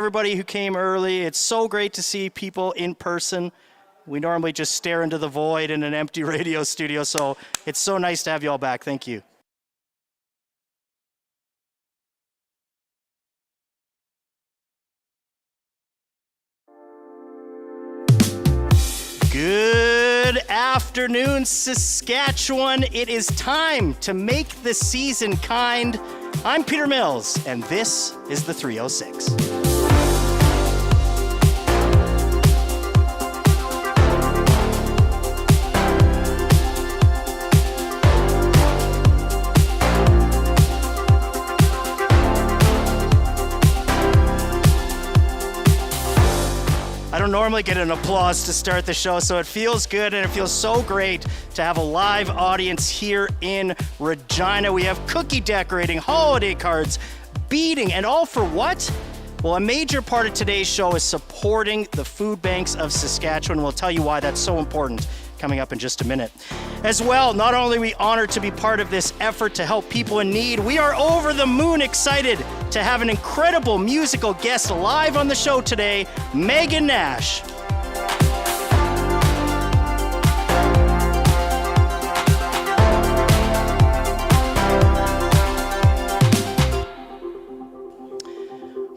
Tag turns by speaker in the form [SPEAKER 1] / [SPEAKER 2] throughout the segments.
[SPEAKER 1] Everybody who came early, it's so great to see people in person. We normally just stare into the void in an empty radio studio, so it's so nice to have you all back. Thank you. Good afternoon, Saskatchewan. It is time to make the season kind. I'm Peter Mills, and this is the 306. I don't normally get an applause to start the show, so it feels good, and it feels so great to have a live audience here in Regina. We have cookie decorating, holiday cards, beading, and all for what? Well, a major part of today's show is supporting the Food Banks of Saskatchewan. We'll tell you why that's so important coming up in just a minute. As well, not only are we honored to be part of this effort to help people in need, we are over the moon excited to have an incredible musical guest live on the show today, Megan Nash.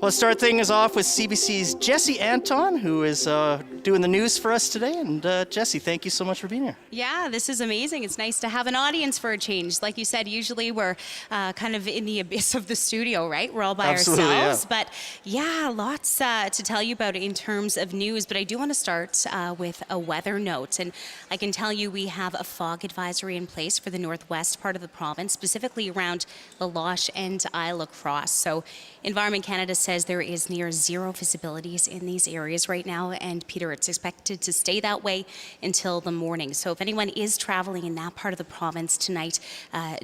[SPEAKER 1] Let's start things off with CBC's Jesse Anton, who is doing the news for us today. And Jesse, thank you so much for being here.
[SPEAKER 2] Yeah, this is amazing. It's nice to have an audience for a change. Like you said, usually we're kind of in the abyss of the studio, right? We're all by ourselves. Yeah. But yeah, lots to tell you about in terms of news. But I do want to start with a weather note. And I can tell you we have a fog advisory in place for the northwest part of the province, specifically around La Loche and Isle Cross. So Environment Canada says there is near zero visibilities in these areas right now, and Peter, it's expected to stay that way until the morning. So if anyone is traveling in that part of the province tonight,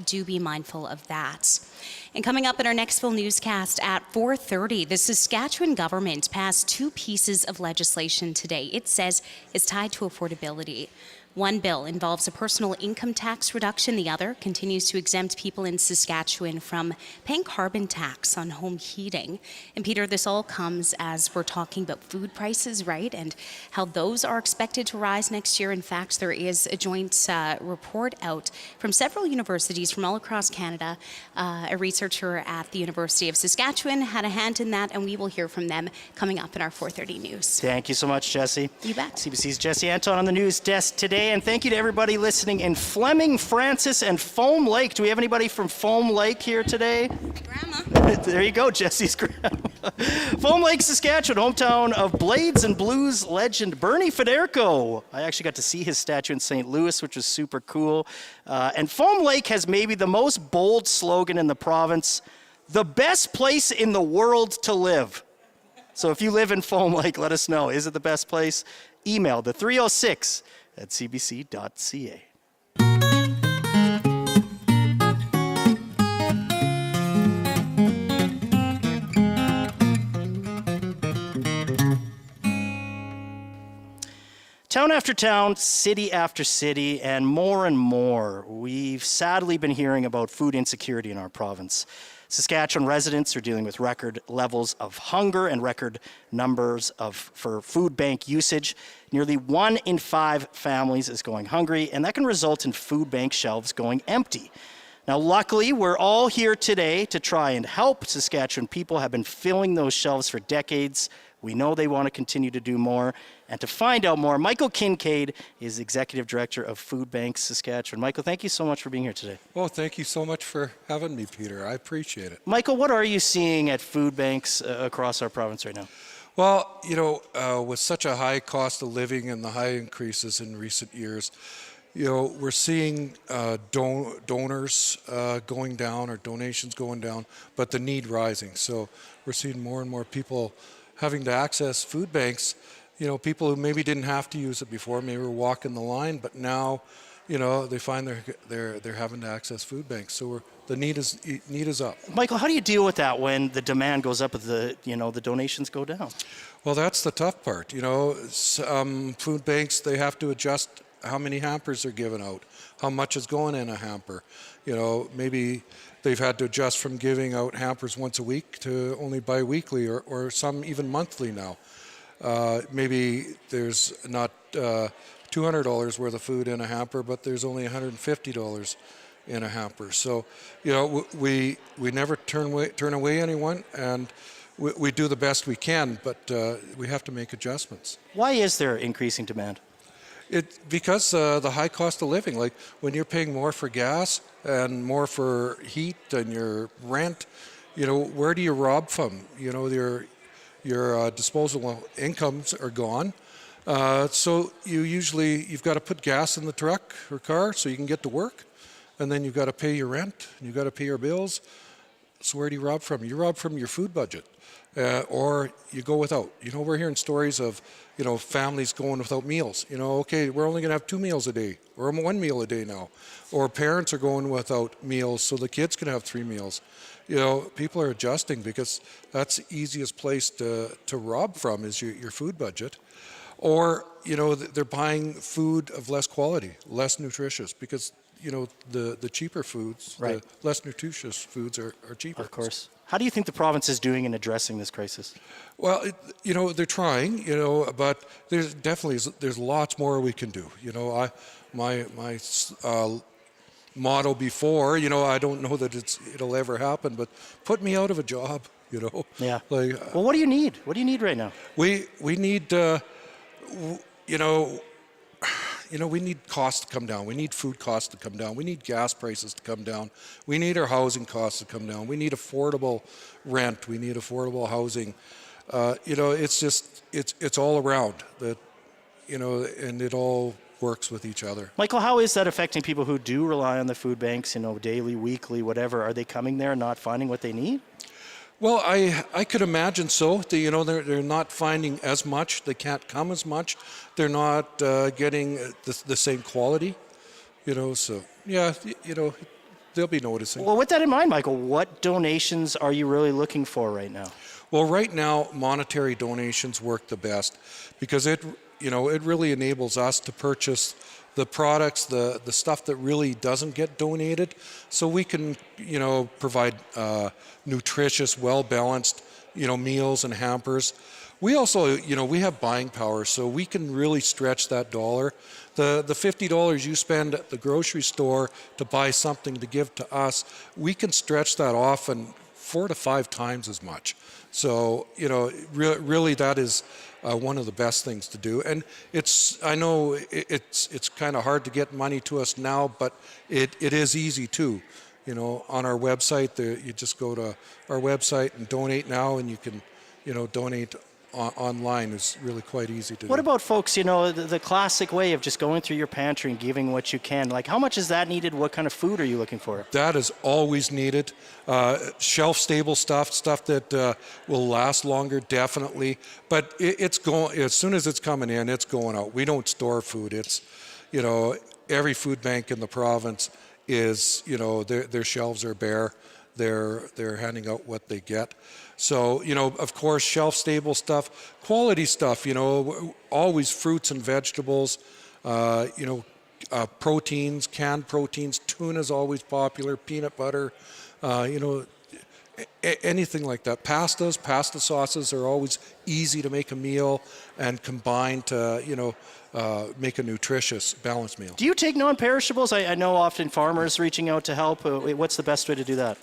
[SPEAKER 2] do be mindful of that. And coming up in our next full newscast at 4:30, the Saskatchewan government passed two pieces of legislation today. It says it's tied to affordability. One bill involves a personal income tax reduction. The other continues to exempt people in Saskatchewan from paying carbon tax on home heating. And Peter, this all comes as we're talking about food prices, right? And how those are expected to rise next year. In fact, there is a joint report out from several universities from all across Canada. A researcher at the University of Saskatchewan had a hand in that, and we will hear from them coming up in our 4:30 news.
[SPEAKER 1] Thank you so much, Jesse.
[SPEAKER 2] You bet.
[SPEAKER 1] CBC's Jesse Anton on the news desk today. And thank you to everybody listening in Fleming, Francis, and Foam Lake. Do we have anybody from Foam Lake here today?
[SPEAKER 2] Grandma.
[SPEAKER 1] There you go, Jesse's grandma. Foam Lake, Saskatchewan, hometown of Blades and Blues legend Bernie Federko. I actually got to see his statue in St. Louis, which was super cool. And Foam Lake has maybe the most bold slogan in the province: the best place in the world to live. So if you live in Foam Lake, let us know. Is it the best place? Email the 306 at cbc.ca. Town after town, city after city, and more, we've sadly been hearing about food insecurity in our province. Saskatchewan residents are dealing with record levels of hunger and record numbers for food bank usage. Nearly 1 in 5 families is going hungry, and that can result in food bank shelves going empty. Now, luckily, we're all here today to try and help. Saskatchewan people have been filling those shelves for decades. We know they want to continue to do more. And to find out more, Michael Kincaid is Executive Director of Food Banks Saskatchewan. Michael, thank you so much for being here today.
[SPEAKER 3] Well, thank you so much for having me, Peter. I appreciate it.
[SPEAKER 1] Michael, what are you seeing at food banks across our province right now?
[SPEAKER 3] Well, with such a high cost of living and the high increases in recent years, we're seeing donors going down or donations going down, but the need rising. So we're seeing more and more people having to access food banks. People who maybe didn't have to use it before, maybe were walking the line, but now, they find they're having to access food banks. So the need is up.
[SPEAKER 1] Michael, how do you deal with that when the demand goes up, but the donations go down?
[SPEAKER 3] Well, that's the tough part. Food banks, they have to adjust how many hampers are given out, how much is going in a hamper. Maybe they've had to adjust from giving out hampers once a week to only bi-weekly or some even monthly now. Maybe there's not $200 worth of food in a hamper, but there's only $150 in a hamper. So, we never turn away anyone, and we do the best we can, but we have to make adjustments.
[SPEAKER 1] Why is there increasing demand?
[SPEAKER 3] Because the high cost of living, like when you're paying more for gas and more for heat and your rent, where do you rob from? Your disposable incomes are gone. So you've got to put gas in the truck or car so you can get to work, and then you've got to pay your rent and you've got to pay your bills. So where do you rob from? You rob from your food budget, or you go without. We're hearing stories of families going without meals. Okay, we're only going to have 2 meals a day, or 1 meal a day now, or parents are going without meals so the kids can have 3 meals. People are adjusting because that's the easiest place to rob from is your food budget. Or, they're buying food of less quality, less nutritious, because, the cheaper foods,
[SPEAKER 1] right,
[SPEAKER 3] the less nutritious foods are cheaper.
[SPEAKER 1] Of course. How do you think the province is doing in addressing this crisis?
[SPEAKER 3] Well, they're trying, but there's lots more we can do. My motto before, I don't know that it'll ever happen, but put me out of a job,
[SPEAKER 1] Yeah.
[SPEAKER 3] Like,
[SPEAKER 1] well, what do you need? What do you need right now?
[SPEAKER 3] We need, we need costs to come down. We need food costs to come down. We need gas prices to come down. We need our housing costs to come down. We need affordable rent. We need affordable housing. It's just, it's all around that, and it all works with each other.
[SPEAKER 1] Michael, how is that affecting people who do rely on the food banks, daily, weekly, whatever? Are they coming there and not finding what they need?
[SPEAKER 3] Well, I could imagine so. They're not finding as much. They can't come as much. They're not getting the same quality. So yeah, they'll be noticing.
[SPEAKER 1] Well, with that in mind, Michael, what donations are you really looking for right now?
[SPEAKER 3] Well, right now, monetary donations work the best because it really enables us to purchase the products, the stuff that really doesn't get donated, so we can, provide nutritious, well-balanced, meals and hampers. We also, we have buying power, so we can really stretch that dollar. The $50 you spend at the grocery store to buy something to give to us, we can stretch that often 4 to 5 times as much. So, really that is one of the best things to do. And I know it's kind of hard to get money to us now, but it is easy too. On our website, you just go to our website and donate now, and you can, donate online. Is really quite easy to do.
[SPEAKER 1] What about folks, the classic way of just going through your pantry and giving what you can? Like, how much is that needed? What kind of food are you looking for?
[SPEAKER 3] That is always needed. Shelf-stable stuff that will last longer, definitely. But it's going, as soon as it's coming in, it's going out. We don't store food. It's, every food bank in the province is, their shelves are bare. They're handing out what they get. So, of course, shelf-stable stuff, quality stuff, always fruits and vegetables, proteins, canned proteins, tuna's always popular, peanut butter, anything like that. Pasta sauces are always easy to make a meal and combine to, make a nutritious, balanced meal.
[SPEAKER 1] Do you take non-perishables? I know often farmers reaching out to help. What's the best way to do that?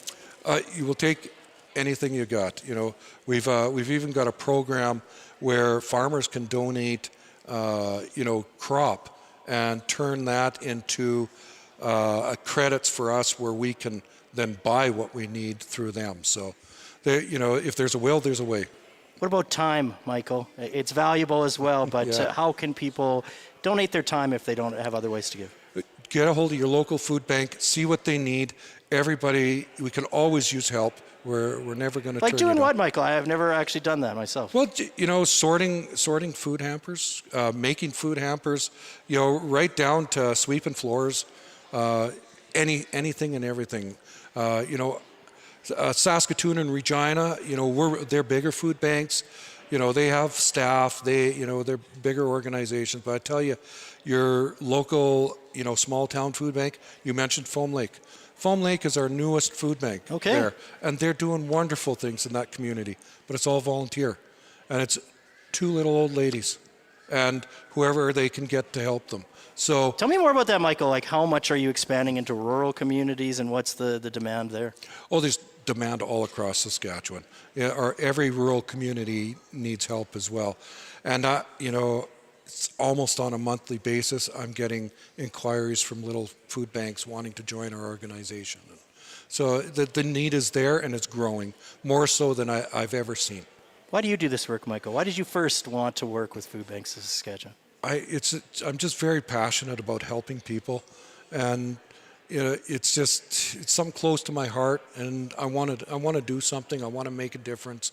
[SPEAKER 3] You will take anything you got. We've even got a program where farmers can donate, crop and turn that into credits for us, where we can then buy what we need through them. So, if there's a will, there's a way.
[SPEAKER 1] What about time, Michael? It's valuable as well, but
[SPEAKER 3] Yeah.
[SPEAKER 1] How can people donate their time if they don't have other ways to give?
[SPEAKER 3] Get a hold of your local food bank, see what they need. Everybody, we can always use help. We're never going to
[SPEAKER 1] Like doing what, Michael? I have never actually done that myself.
[SPEAKER 3] Well, sorting food hampers, making food hampers, right down to sweeping floors, anything and everything. Saskatoon and Regina, they're bigger food banks. They have staff. They're bigger organizations. But I tell you, your local, small town food bank. You mentioned Foam Lake. Foam Lake is our newest food bank there, and they're doing wonderful things in that community, but it's all volunteer. And it's 2 little old ladies and whoever they can get to help them. So
[SPEAKER 1] tell me more about that, Michael. Like, how much are you expanding into rural communities, and what's the demand there?
[SPEAKER 3] Oh, there's demand all across Saskatchewan. Every rural community needs help as well. And, it's almost on a monthly basis, I'm getting inquiries from little food banks wanting to join our organization. So the need is there, and it's growing, more so than I've ever seen.
[SPEAKER 1] Why do you do this work, Michael? Why did you first want to work with Food Banks of Saskatchewan?
[SPEAKER 3] I'm just very passionate about helping people, and it's something close to my heart, and I want to do something. I want to make a difference,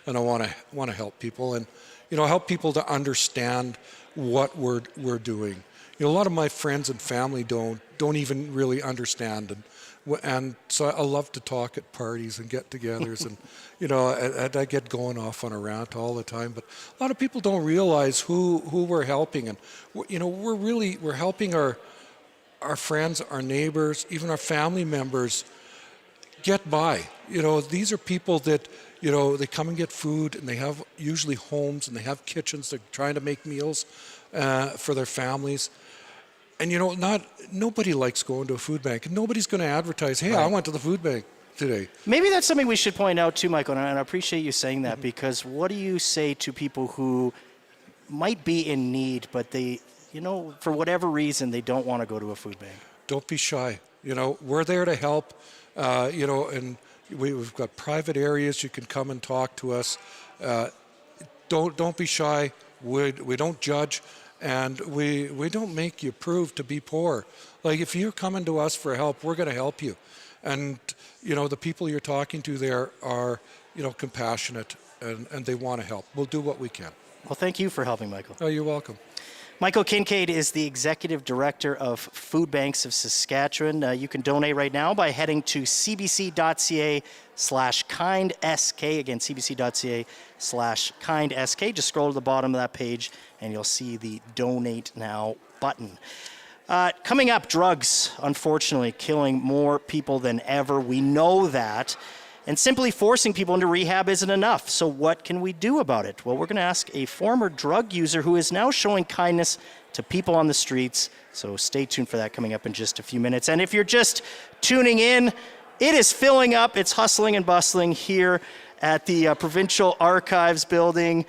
[SPEAKER 3] and I want to help people, and help people to understand what we're doing. A lot of my friends and family don't even really understand, and so I love to talk at parties and get-togethers, and I get going off on a rant all the time. But a lot of people don't realize who we're helping, and we're helping our friends, our neighbors, even our family members get by. These are people that they come and get food, and they have usually homes, and they have kitchens. They're trying to make meals for their families. And nobody likes going to a food bank, and nobody's going to advertise, hey, I went to the food bank today. Maybe
[SPEAKER 1] that's something we should point out too, Michael, and I appreciate you saying that, because what do you say to people who might be in need, but they, for whatever reason, they don't want to go to a food bank?
[SPEAKER 3] Don't be shy. We're there to help, and we've got private areas. You can come and talk to us. Don't be shy. We don't judge. And we don't make you prove to be poor. Like, if you're coming to us for help, we're going to help you. And, the people you're talking to there are, compassionate, and they want to help. We'll do what we can.
[SPEAKER 1] Well, thank you for helping, Michael.
[SPEAKER 3] Oh, you're welcome.
[SPEAKER 1] Michael Kincaid is the Executive Director of Food Banks of Saskatchewan. You can donate right now by heading to cbc.ca/kindsk. Again, cbc.ca/kindsk. Just scroll to the bottom of that page, and you'll see the Donate Now button. Coming up, drugs, unfortunately, killing more people than ever. We know that. And simply forcing people into rehab isn't enough. So what can we do about it? Well, we're going to ask a former drug user who is now showing kindness to people on the streets. So stay tuned for that, coming up in just a few minutes. And if you're just tuning in, it is filling up. It's hustling and bustling here at the Provincial Archives building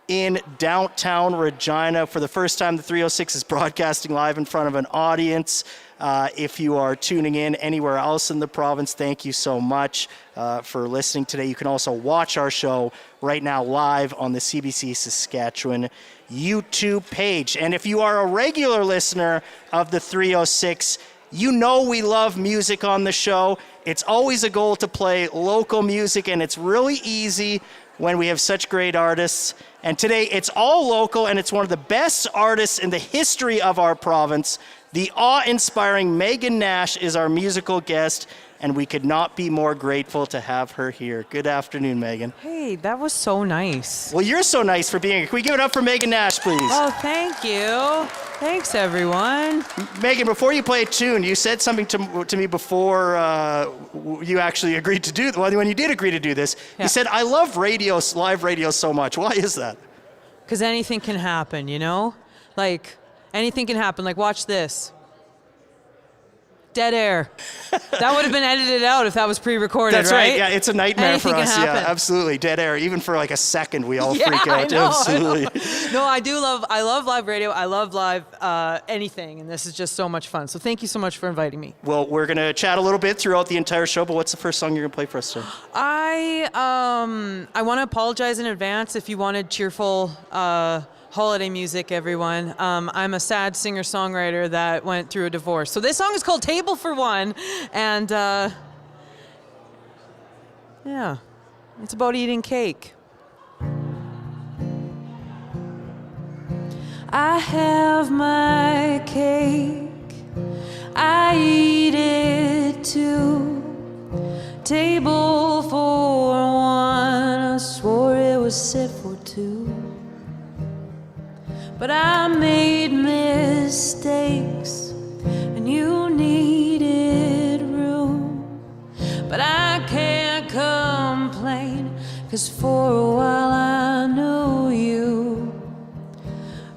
[SPEAKER 1] in downtown Regina. For the first time, the 306 is broadcasting live in front of an audience. If you are tuning in anywhere else in the province, thank you so much for listening today. You can also watch our show right now live on the CBC Saskatchewan YouTube page. And if you are a regular listener of the 306, we love music on the show. It's always a goal to play local music, and it's really easy when we have such great artists. And today it's all local, and it's one of the best artists in the history of our province. The awe-inspiring Megan Nash is our musical guest, and we could not be more grateful to have her here. Good afternoon, Megan.
[SPEAKER 4] Hey, that was so nice.
[SPEAKER 1] Well, you're so nice for being here. Can we give it up for Megan Nash, please?
[SPEAKER 4] Oh, thank you. Thanks, everyone.
[SPEAKER 1] Megan, before you play a tune, you said something to me before you actually agreed to do. Well, when you did agree to do this, You said, "I love radio, live radio, so much." Why is that?
[SPEAKER 4] Because anything can happen, Like, anything can happen. Like, watch this. Dead air. That would have been edited out if that was pre-recorded,
[SPEAKER 1] That's right. Yeah, it's a nightmare
[SPEAKER 4] Anything
[SPEAKER 1] for us.
[SPEAKER 4] can happen.
[SPEAKER 1] Yeah, absolutely. Dead air. Even for like a second, we all
[SPEAKER 4] Yeah,
[SPEAKER 1] freak out.
[SPEAKER 4] I know,
[SPEAKER 1] Absolutely.
[SPEAKER 4] No, I love live radio. I love live anything, and this is just so much fun. So thank you so much for inviting me.
[SPEAKER 1] Well, we're going to chat a little bit throughout the entire show, but what's the first song you're going to play for us, sir?
[SPEAKER 4] I want to apologize in advance if you wanted cheerful holiday music, everyone. I'm a sad singer-songwriter that went through a divorce. So this song is called Table for One, and yeah, it's about eating cake. I have my cake, I eat it too. Table for one, I swore it was set for two. But I made mistakes, and you needed room. 'cause for a while I knew you.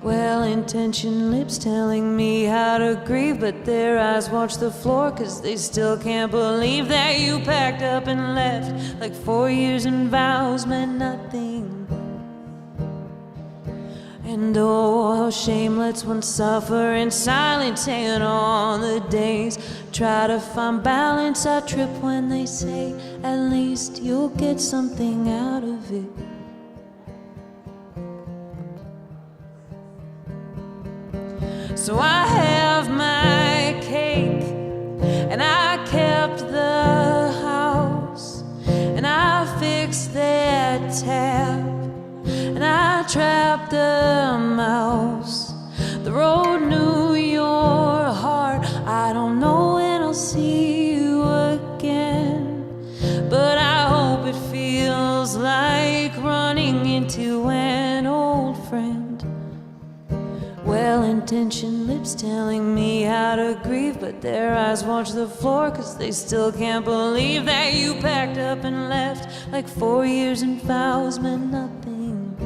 [SPEAKER 4] Well-intentioned lips telling me how to grieve, but their eyes watch the floor 'cause they still can't believe that you packed up and left, like 4 years and vows meant nothing. And oh, how shame lets one suffer in silence, and on the days try to find balance, I trip when they say at least you'll get something out of it. So I have my cake, and I kept the house, and I fixed that tap, and I trapped the mouse. The road knew your heart. I don't know when I'll see you again, but I hope it feels like running into an old friend. Well-intentioned lips telling me how to grieve, but their eyes watch the floor 'cause they still can't believe that you packed up and left, like 4 years and vows meant nothing.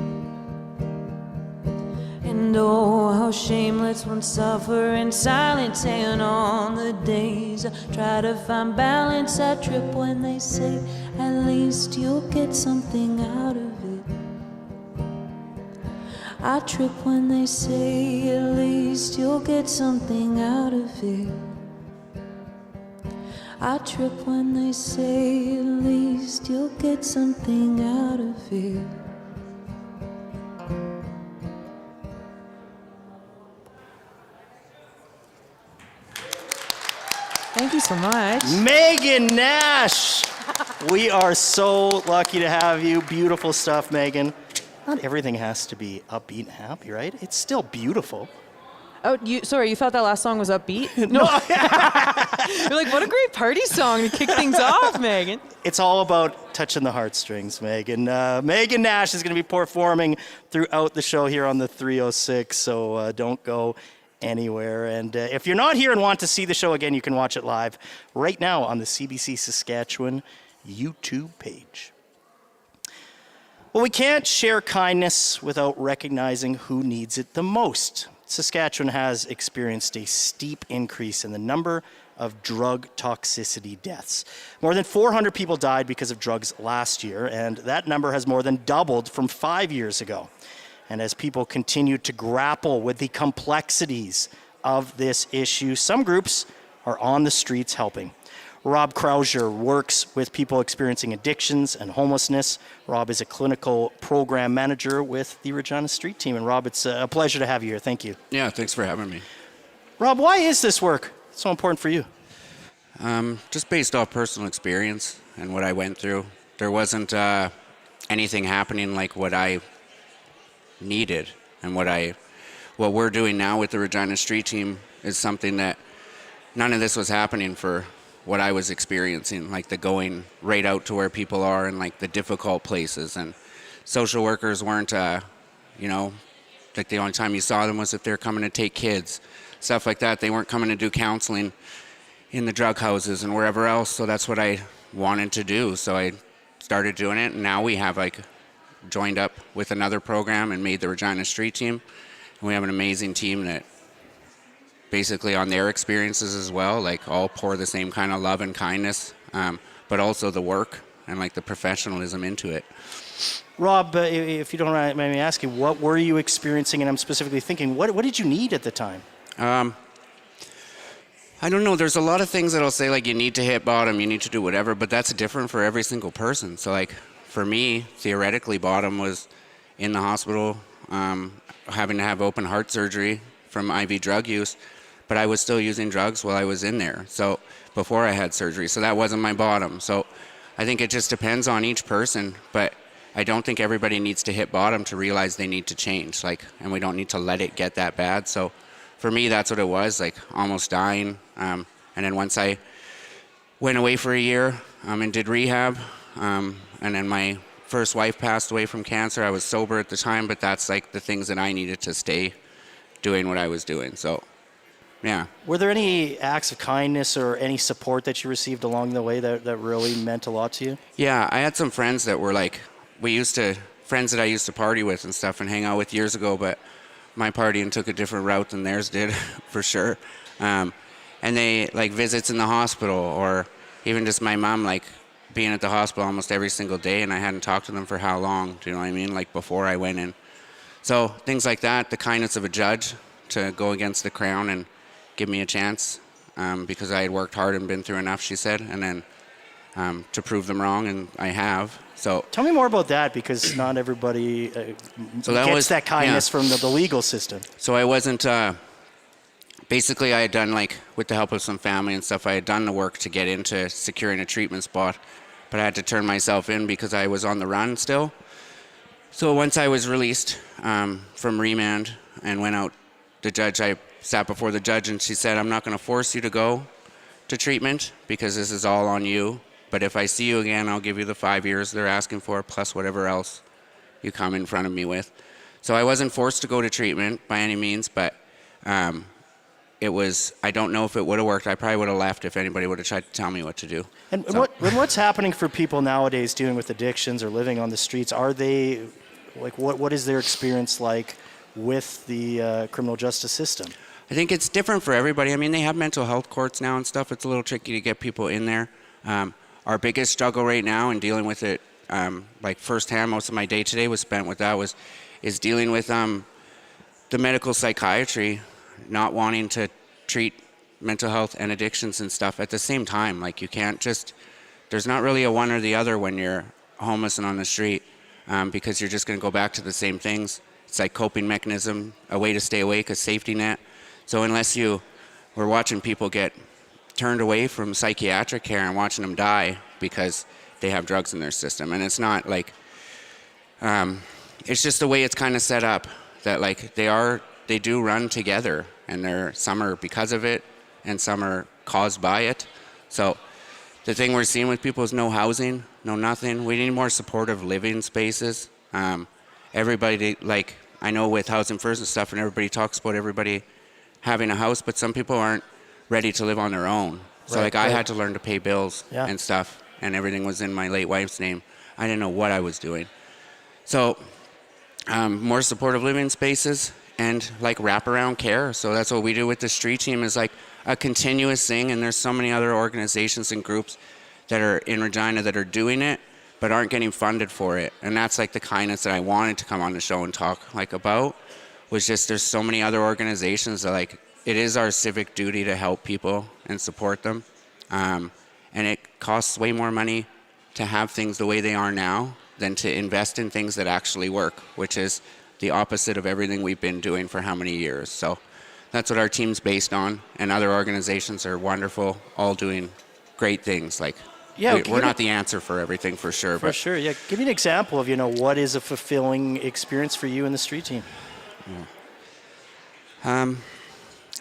[SPEAKER 4] And oh, how shame lets one suffer in silence, and on the days I try to find balance, I trip when they say at least you'll get something out of it. I trip when they say at least you'll get something out of it. I trip when they say at least you'll get something out of it. Thank you so much.
[SPEAKER 1] Megan Nash! We are so lucky to have you. Beautiful stuff, Megan. Not everything has to be upbeat and happy, right? It's still beautiful.
[SPEAKER 4] Oh, sorry, you thought that last song was upbeat? No. You're like, what a great party song to kick things off, Megan.
[SPEAKER 1] It's all about touching the heartstrings, Megan. Megan Nash is going to be performing throughout the show here on the 306, so don't go anywhere. And if you're not here and want to see the show again, you can watch it live right now on the CBC Saskatchewan YouTube page. Well, we can't share kindness without recognizing who needs it the most. Saskatchewan has experienced a steep increase in the number of drug toxicity deaths. More than 400 people died because of drugs last year, and that number has more than doubled from 5 years ago. And as people continue to grapple with the complexities of this issue, some groups are on the streets helping. Rob Krauser works with people experiencing addictions and homelessness. Rob is a clinical program manager with the Regina Street Team. And Rob, it's a pleasure to have you here. Thank you.
[SPEAKER 5] Yeah, thanks for having me.
[SPEAKER 1] Rob, why is this work so important for you?
[SPEAKER 5] Just based off personal experience and what I went through. There wasn't anything happening like what I needed, and what we're doing now with the Regina Street Team is something that none of this was happening for what I was experiencing, like the going right out to where people are and like the difficult places. And social workers weren't, like the only time you saw them was if they're coming to take kids, stuff like that. They weren't coming to do counseling in the drug houses and wherever else. So that's what I wanted to do. So I started doing it, and now we have joined up with another program and made the Regina Street Team. And we have an amazing team that basically on their experiences as well, all pour the same kind of love and kindness, but also the work and the professionalism into it.
[SPEAKER 1] Rob, if you don't mind me asking, what were you experiencing? And I'm specifically thinking, what did you need at the time?
[SPEAKER 5] I don't know. There's a lot of things that I'll say, you need to hit bottom, you need to do whatever, but that's different for every single person. So, for me, theoretically, bottom was in the hospital, having to have open heart surgery from IV drug use, but I was still using drugs while I was in there. So before I had surgery, so that wasn't my bottom. So I think it just depends on each person, but I don't think everybody needs to hit bottom to realize they need to change, and we don't need to let it get that bad. So for me, that's what it was, almost dying. And then once I went away for a year and did rehab, and then my first wife passed away from cancer. I was sober at the time, but that's the things that I needed to stay doing what I was doing. So, yeah.
[SPEAKER 1] Were there any acts of kindness or any support that you received along the way that really meant a lot to you?
[SPEAKER 5] Yeah, I had some friends that were friends that I used to party with and stuff and hang out with years ago, but my partying took a different route than theirs did, for sure. And they, like, visits in the hospital, or even just my mom, like, being at the hospital almost every single day, and I hadn't talked to them for how long, do you know what I mean? Like, before I went in. So things like that, the kindness of a judge to go against the Crown and give me a chance, because I had worked hard and been through enough, she said, and then to prove them wrong, and I have. So
[SPEAKER 1] tell me more about that, because not everybody gets that kindness from the legal system.
[SPEAKER 5] So I wasn't, basically I had done, like, with the help of some family and stuff, I had done the work to get into securing a treatment spot, but I had to turn myself in because I was on the run still. So once I was released from remand and went out, I sat before the judge and she said, I'm not going to force you to go to treatment because this is all on you. But if I see you again, I'll give you the 5 years they're asking for, plus whatever else you come in front of me with. So I wasn't forced to go to treatment by any means, but it was, I don't know if it would have worked. I probably would have left if anybody would have tried to tell me what to do.
[SPEAKER 1] And what's happening for people nowadays dealing with addictions or living on the streets? Are they, like, what is their experience like with the criminal justice system?
[SPEAKER 5] I think it's different for everybody. I mean, they have mental health courts now and stuff. It's a little tricky to get people in there. Our biggest struggle right now in dealing with it, like firsthand, most of my day today was spent with that, is dealing with the medical psychiatry not wanting to treat mental health and addictions and stuff at the same time. Like, you can't just, there's not really a one or the other when you're homeless and on the street, because you're just going to go back to the same things. It's like coping mechanism, a way to stay awake, a safety net. So unless we're watching people get turned away from psychiatric care and watching them die because they have drugs in their system. And it's not like, it's just the way it's kind of set up that, like, they do run together, and some are because of it and some are caused by it. So the thing we're seeing with people is no housing, no nothing. We need more supportive living spaces. Everybody, like, I know with Housing First and stuff, and everybody talks about everybody having a house, but some people aren't ready to live on their own. So I had to learn to pay bills and stuff, and everything was in my late wife's name. I didn't know what I was doing. So more supportive living spaces and, like, wraparound care. So that's what we do with the street team, is like a continuous thing, and there's so many other organizations and groups that are in Regina that are doing it but aren't getting funded for it. And that's, like, the kindness that I wanted to come on the show and talk, like, about, was just there's so many other organizations that, like, it is our civic duty to help people and support them. And it costs way more money to have things the way they are now than to invest in things that actually work, which is the opposite of everything we've been doing for how many years. So that's what our team's based on, and other organizations are wonderful, all doing great things. Like, we're not the answer for everything, for sure.
[SPEAKER 1] For sure, yeah. Give me an example of, what is a fulfilling experience for you and the street team?
[SPEAKER 5] I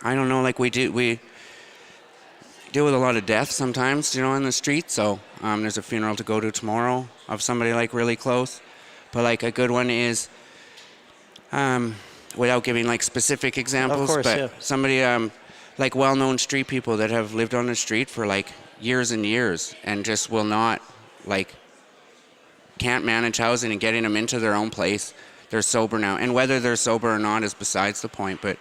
[SPEAKER 5] don't know, like, we deal with a lot of death sometimes, in the street. So there's a funeral to go to tomorrow of somebody, like, really close. But, like, a good one is, without giving, like, specific examples,
[SPEAKER 1] of course,
[SPEAKER 5] but somebody, like, well-known street people that have lived on the street for, like, years and years, and just will not, like, can't manage housing and getting them into their own place. They're sober now. And whether they're sober or not is besides the point. But,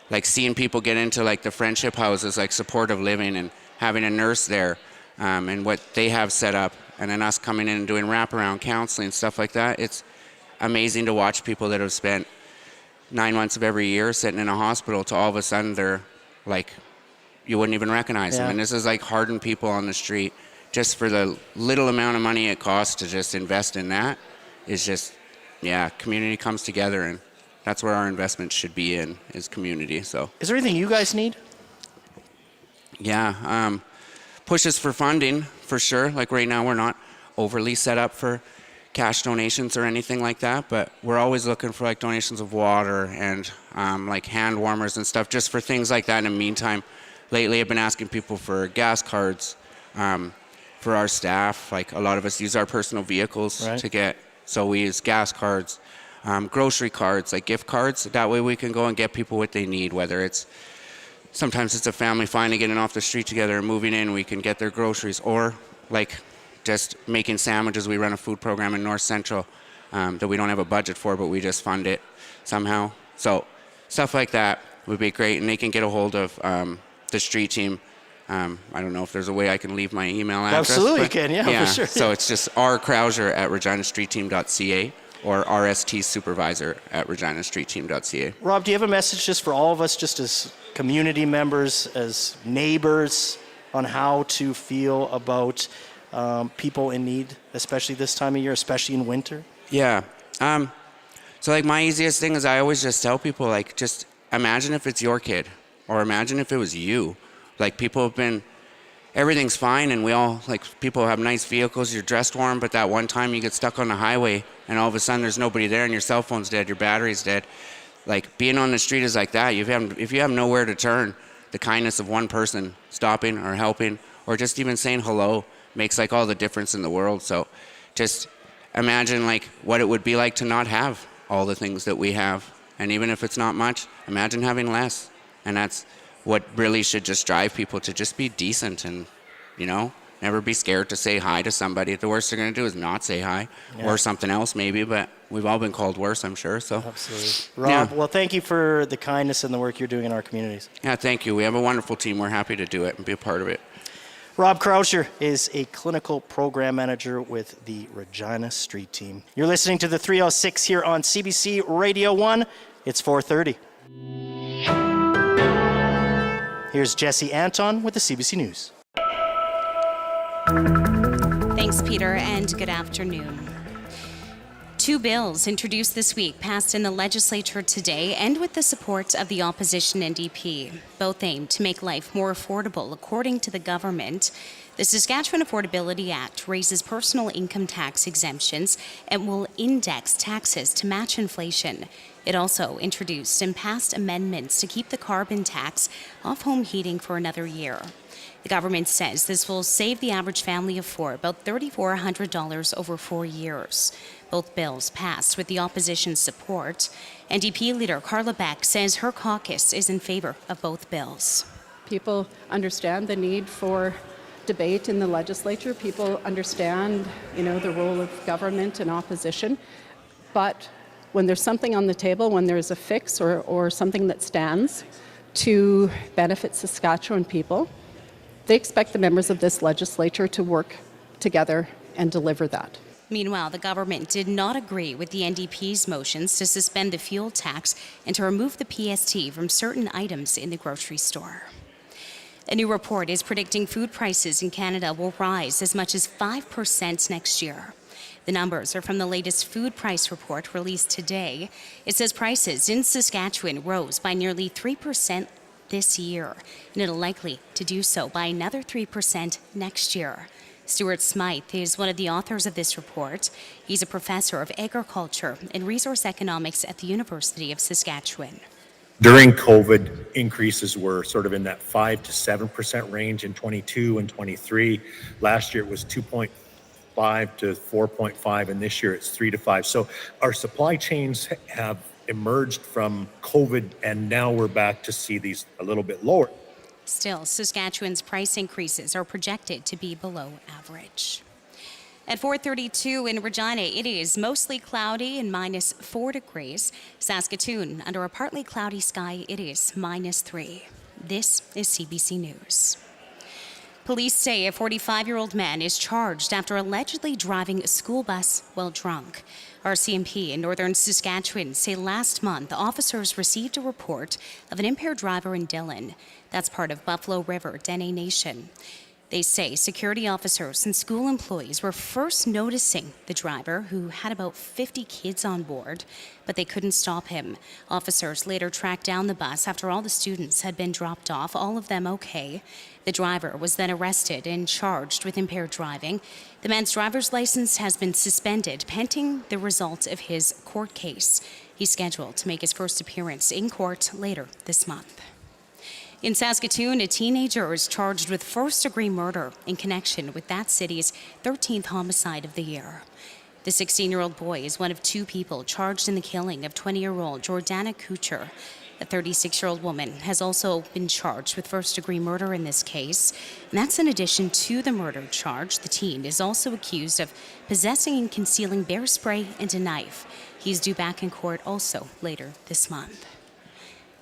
[SPEAKER 5] like, seeing people get into, like, the friendship houses, like supportive living, and having a nurse there, and what they have set up, and then us coming in and doing wraparound counseling, stuff like that. It's amazing to watch people that have spent 9 months of every year sitting in a hospital to all of a sudden they're, like, you wouldn't even recognize them. And this is, like, hardened people on the street. Just for the little amount of money it costs to just invest in that is just, community comes together, and that's where our investment should be in, is community. So,
[SPEAKER 1] is there anything you guys need?
[SPEAKER 5] Pushes for funding, for sure. Like, right now we're not overly set up for cash donations or anything like that, but we're always looking for, like, donations of water and like hand warmers and stuff, just for things like that. In the meantime, lately I've been asking people for gas cards for our staff. Like, a lot of us use our personal vehicles to get, so we use gas cards, grocery cards, like gift cards. That way we can go and get people what they need, whether it's, sometimes it's a family finally getting off the street together and moving in, we can get their groceries, or, like, just making sandwiches. We run a food program in North Central that we don't have a budget for, but we just fund it somehow. So stuff like that would be great, and they can get a hold of the street team. I don't know if there's a way I can leave my email address.
[SPEAKER 1] Absolutely, you can. Yeah, for sure.
[SPEAKER 5] So it's just rcrowser@reginastreetteam.ca or rstsupervisor@reginastreetteam.ca.
[SPEAKER 1] Rob, do you have a message just for all of us, just as community members, as neighbors, on how to feel about people in need, especially this time of year, especially in winter?
[SPEAKER 5] Yeah. So like my easiest thing is I always just tell people, like, just imagine if it's your kid, or imagine if it was you. Like, people have been, everything's fine, and we all, like, people have nice vehicles, you're dressed warm, but that one time you get stuck on the highway and all of a sudden there's nobody there and your cell phone's dead, your battery's dead. Like, being on the street is like that. If you have nowhere to turn, the kindness of one person stopping or helping or just even saying hello makes like all the difference in the world. So just imagine like what it would be like to not have all the things that we have. And even if it's not much, imagine having less. And that's what really should just drive people to just be decent and, you know, never be scared to say hi to somebody. The worst they're going to do is not say hi, or something else maybe, but we've all been called worse, I'm sure. So
[SPEAKER 1] absolutely. Rob, well, thank you for the kindness and the work you're doing in our communities.
[SPEAKER 5] Yeah, thank you. We have a wonderful team. We're happy to do it and be a part of it.
[SPEAKER 1] Rob Krauscher is a clinical program manager with the Regina Street Team. You're listening to the 306 here on CBC Radio 1. It's 4:30. Here's Jesse Anton with the CBC News.
[SPEAKER 2] Thanks, Peter, and good afternoon. Two bills introduced this week passed in the legislature today and with the support of the opposition NDP. Both aim to make life more affordable, according to the government. The Saskatchewan Affordability Act raises personal income tax exemptions and will index taxes to match inflation. It also introduced and passed amendments to keep the carbon tax off home heating for another year. The government says this will save the average family of four about $3,400 over 4 years. Both bills passed with the opposition's support. NDP leader Carla Beck says her caucus is in favor of both bills.
[SPEAKER 6] People understand the need for debate in the legislature. People understand, the role of government and opposition. But when there's something on the table, when there's a fix or something that stands to benefit Saskatchewan people, they expect the members of this legislature to work together and deliver that.
[SPEAKER 2] Meanwhile, the government did not agree with the NDP's motions to suspend the fuel tax and to remove the PST from certain items in the grocery store. A new report is predicting food prices in Canada will rise as much as 5% next year. The numbers are from the latest food price report released today. It says prices in Saskatchewan rose by nearly 3% this year, and it'll likely to do so by another 3% next year. Stuart Smythe is one of the authors of this report. He's a professor of agriculture and resource economics at the University of Saskatchewan.
[SPEAKER 7] During COVID, increases were sort of in that 5 to 7% range in 22 and 23. Last year it was 2.5 to 4.5, and this year it's 3 to 5. So our supply chains have emerged from COVID, and now we're back to see these a little bit lower.
[SPEAKER 2] Still, Saskatchewan's price increases are projected to be below average. At 4:32 in Regina, it is mostly cloudy and -4 degrees. Saskatoon, under a partly cloudy sky, it is -3. This is CBC News. Police say a 45-year-old man is charged after allegedly driving a school bus while drunk. RCMP in northern Saskatchewan say last month officers received a report of an impaired driver in Dillon. That's part of Buffalo River, Dene Nation. They say security officers and school employees were first noticing the driver, who had about 50 kids on board, but they couldn't stop him. Officers later tracked down the bus after all the students had been dropped off, all of them okay. The driver was then arrested and charged with impaired driving. The man's driver's license has been suspended pending the result of his court case. He's scheduled to make his first appearance in court later this month. In Saskatoon, a teenager is charged with first-degree murder in connection with that city's 13th homicide of the year. The 16-year-old boy is one of two people charged in the killing of 20-year-old Jordana Kucher. A 36-year-old woman has also been charged with first-degree murder in this case. And that's in addition to the murder charge. The teen is also accused of possessing and concealing bear spray and a knife. He's due back in court also later this month.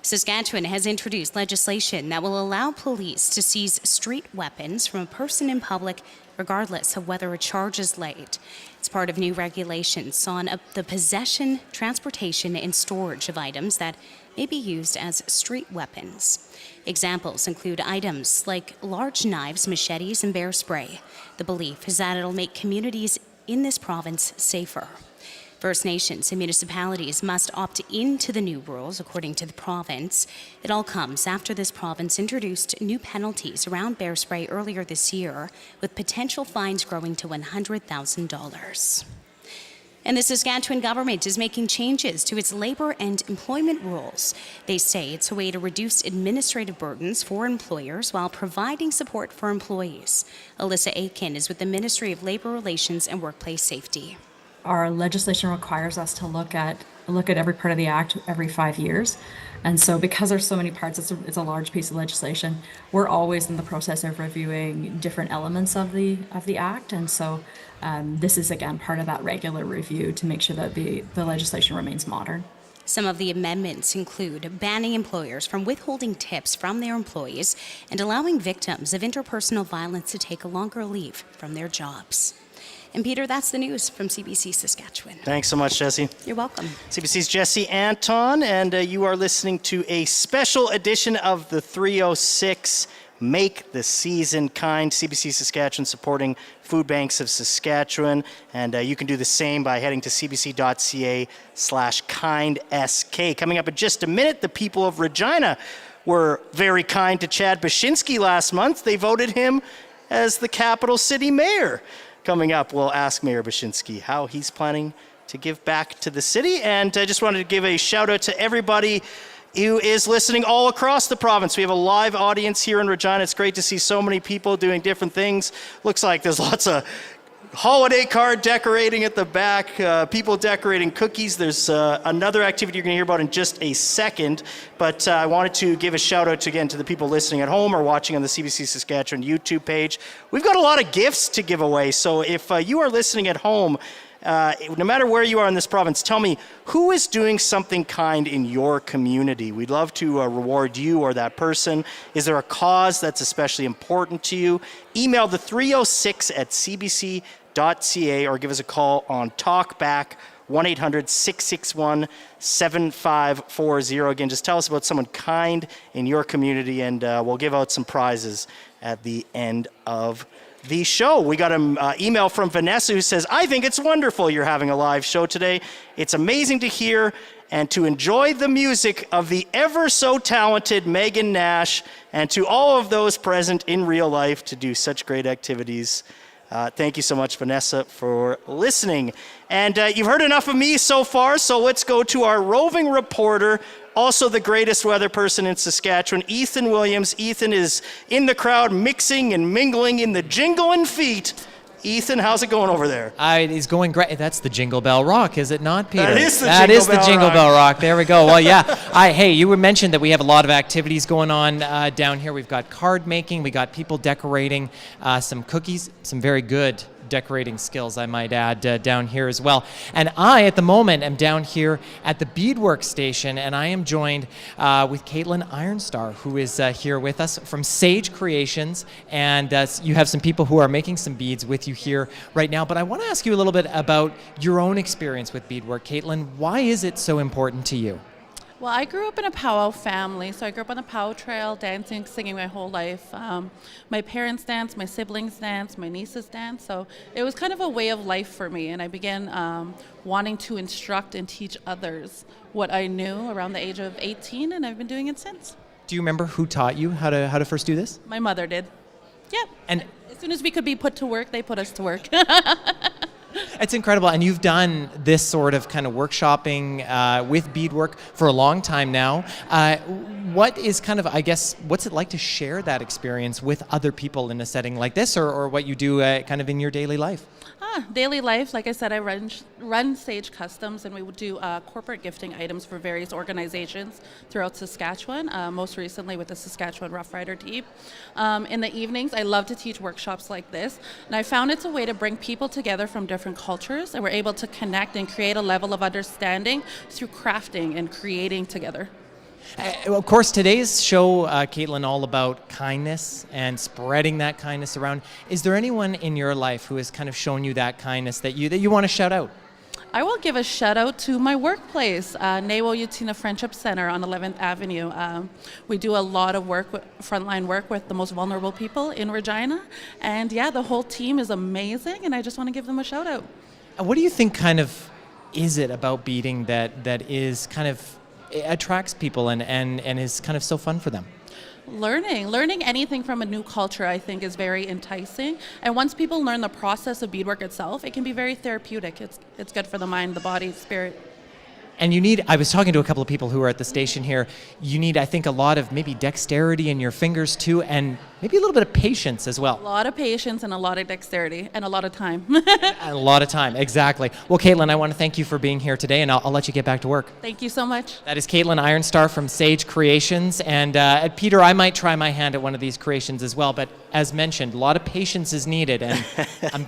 [SPEAKER 2] Saskatchewan has introduced legislation that will allow police to seize street weapons from a person in public regardless of whether a charge is laid. It's part of new regulations on the possession, transportation, and storage of items that may be used as street weapons. Examples include items like large knives, machetes, and bear spray. The belief is that it'll make communities in this province safer. First Nations and municipalities must opt into the new rules, according to the province. It all comes after this province introduced new penalties around bear spray earlier this year, with potential fines growing to $100,000. And the Saskatchewan government is making changes to its labor and employment rules. They say it's a way to reduce administrative burdens for employers while providing support for employees. Alyssa Aiken is with the Ministry of Labor Relations and Workplace Safety.
[SPEAKER 8] Our legislation requires us to look at every part of the act every 5 years. And so because there's so many parts, it's a large piece of legislation. We're always in the process of reviewing different elements of the act. And so this is, again, part of that regular review to make sure that the legislation remains modern.
[SPEAKER 2] Some of the amendments include banning employers from withholding tips from their employees and allowing victims of interpersonal violence to take a longer leave from their jobs. And Peter, that's the news from CBC Saskatchewan.
[SPEAKER 1] Thanks so much, Jesse.
[SPEAKER 2] You're welcome.
[SPEAKER 1] CBC's Jesse Anton, and you are listening to a special edition of the 306 Make the Season Kind. CBC Saskatchewan supporting Food Banks of Saskatchewan, and you can do the same by heading to cbc.ca/kindsk. Coming up in just a minute, the people of Regina were very kind to Chad Bashinsky last month. They voted him as the capital city mayor. Coming up, we'll ask Mayor Bashinsky how he's planning to give back to the city. And I just wanted to give a shout out to everybody who is listening all across the province. We have a live audience here in Regina. It's great to see so many people doing different things. Looks like there's lots of holiday card decorating at the back, people decorating cookies. There's another activity you're going to hear about in just a second. But I wanted to give a shout out again to the people listening at home or watching on the CBC Saskatchewan YouTube page. We've got a lot of gifts to give away. So if you are listening at home, no matter where you are in this province, tell me, who is doing something kind in your community? We'd love to reward you or that person. Is there a cause that's especially important to you? Email the 306 at cbc.ca or give us a call on Talkback, 1-800-661-7540. Again, just tell us about someone kind in your community, and we'll give out some prizes at the end of the show. We got an email from Vanessa who says, I think it's wonderful you're having a live show today. It's amazing to hear and to enjoy the music of the ever so talented Megan Nash, and to all of those present in real life to do such great activities. Thank you so much, Vanessa, for listening. And you've heard enough of me so far, so let's go to our roving reporter, also the greatest weather person in Saskatchewan, Ethan Williams. Ethan is in the crowd, mixing and mingling in the jingling feet. Ethan, how's it going over there?
[SPEAKER 9] It's going great. That's the Jingle Bell Rock, is it not, Peter?
[SPEAKER 1] That is the
[SPEAKER 9] Jingle Bell Rock. There we go. Well, yeah. Hey, you mentioned that we have a lot of activities going on down here. We've got card making. We got people decorating some cookies, some very good decorating skills, I might add, down here as well. And I, at the moment, am down here at the beadwork station, and I am joined with Caitlin Ironstar, who is here with us from Sage Creations. And you have some people who are making some beads with you here right now. But I want to ask you a little bit about your own experience with beadwork. Caitlin, why is it so important to you?
[SPEAKER 10] Well, I grew up in a powwow family, so I grew up on the powwow trail, dancing, singing my whole life. My parents danced, my siblings danced, my nieces danced, so it was kind of a way of life for me, and I began wanting to instruct and teach others what I knew around the age of 18, and I've been doing it since.
[SPEAKER 9] Do you remember who taught you how to first do this?
[SPEAKER 10] My mother did. Yeah.
[SPEAKER 9] And
[SPEAKER 10] as soon as we could be put to work, they put us to work.
[SPEAKER 9] It's incredible. And you've done this sort of kind of workshopping with beadwork for a long time now. What is kind of, I guess, what's it like to share that experience with other people in a setting like this, or what you do kind of in your daily life?
[SPEAKER 10] Daily life, like I said, I run Sage Customs, and we would do corporate gifting items for various organizations throughout Saskatchewan, most recently with the Saskatchewan Rough Rider team. In the evenings, I love to teach workshops like this, and I found it's a way to bring people together from different cultures, and we're able to connect and create a level of understanding through crafting and creating together.
[SPEAKER 9] Of course, today's show, Caitlin, all about kindness and spreading that kindness around. Is there anyone in your life who has kind of shown you that kindness that you want to shout out?
[SPEAKER 10] I will give a shout out to my workplace, Nawo Utina Friendship Center on 11th Avenue. We do a lot of work, frontline work with the most vulnerable people in Regina. And yeah, the whole team is amazing, and I just want to give them a shout out.
[SPEAKER 9] What do you think kind of is it about beading that is kind of attracts people and is kind of so fun for them?
[SPEAKER 10] Learning anything from a new culture, I think, is very enticing. And once people learn the process of beadwork itself, it can be very therapeutic. It's good for the mind, the body, spirit.
[SPEAKER 9] And I was talking to a couple of people who are at the station here, you need, I think, a lot of maybe dexterity in your fingers too, and maybe a little bit of patience as well.
[SPEAKER 10] A lot of patience and a lot of dexterity and a lot of time.
[SPEAKER 9] A lot of time, exactly. Well, Caitlin, I want to thank you for being here today, and I'll let you get back to work.
[SPEAKER 10] Thank you so much.
[SPEAKER 9] That is Caitlin Ironstar from Sage Creations, and Peter, I might try my hand at one of these creations as well, but as mentioned, a lot of patience is needed, and I'm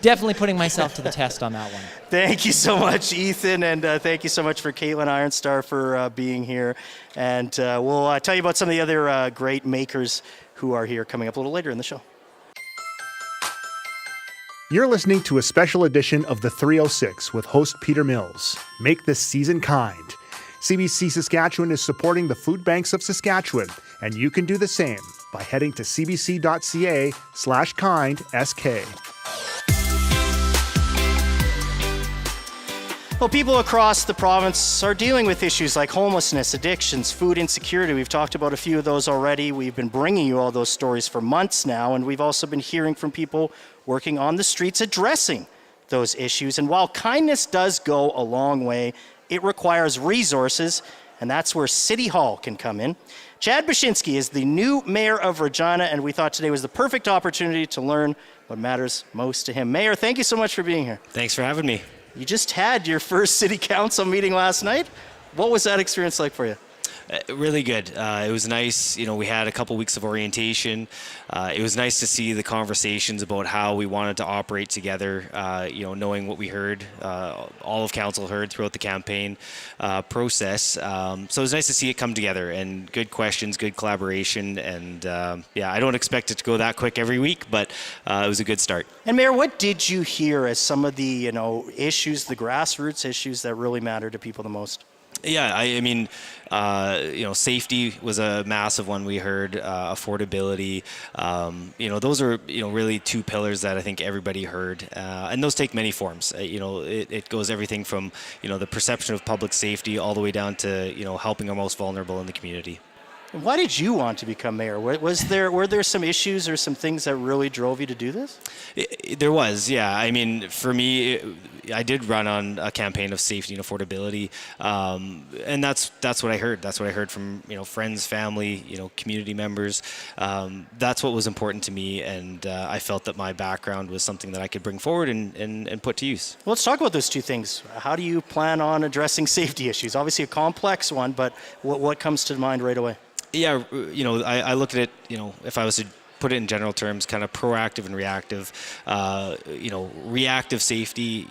[SPEAKER 9] definitely putting myself to the test on that one.
[SPEAKER 1] Thank you so much, Ethan, and thank you so much for Caitlin Ironstar for being here. And we'll tell you about some of the other great makers who are here coming up a little later in the show.
[SPEAKER 11] You're listening to a special edition of The 306 with host Peter Mills. Make this season kind. CBC Saskatchewan is supporting the Food Banks of Saskatchewan, and you can do the same by heading to cbc.ca/kindsk.
[SPEAKER 1] Well, people across the province are dealing with issues like homelessness, addictions, food insecurity. We've talked about a few of those already. We've been bringing you all those stories for months now, and we've also been hearing from people working on the streets addressing those issues. And while kindness does go a long way, it requires resources, and that's where City Hall can come in. Chad Bashinsky is the new mayor of Regina, and we thought today was the perfect opportunity to learn what matters most to him. Mayor, thank you so much for being here.
[SPEAKER 12] Thanks for having me.
[SPEAKER 1] You just had your first city council meeting last night. What was that experience like for you?
[SPEAKER 12] Really good. It was nice. We had a couple weeks of orientation. It was nice to see the conversations about how we wanted to operate together, knowing what we heard, all of council heard throughout the campaign process. So it was nice to see it come together, and good questions, good collaboration. And I don't expect it to go that quick every week, but it was a good start.
[SPEAKER 1] And Mayor, what did you hear as some of the, issues, the grassroots issues that really matter to people the most?
[SPEAKER 12] Yeah, I mean, safety was a massive one we heard, affordability. Those are, really two pillars that I think everybody heard. And those take many forms. It goes everything from, the perception of public safety all the way down to, helping our most vulnerable in the community.
[SPEAKER 1] Why did you want to become mayor? Were there some issues or some things that really drove you to do this?
[SPEAKER 12] There was, yeah. I mean, for me, I did run on a campaign of safety and affordability, and that's what I heard. That's what I heard from friends, family, community members. That's what was important to me, and I felt that my background was something that I could bring forward and put to use.
[SPEAKER 1] Well, let's talk about those two things. How do you plan on addressing safety issues? Obviously a complex one, but what comes to mind right away?
[SPEAKER 12] Yeah, I looked at it, if I was to put it in general terms, kind of proactive and reactive. Reactive safety,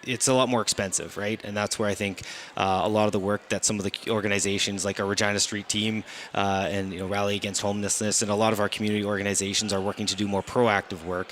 [SPEAKER 12] it's a lot more expensive, right? And that's where I think a lot of the work that some of the organizations like our Regina Street team and Rally Against Homelessness and a lot of our community organizations are working to do more proactive work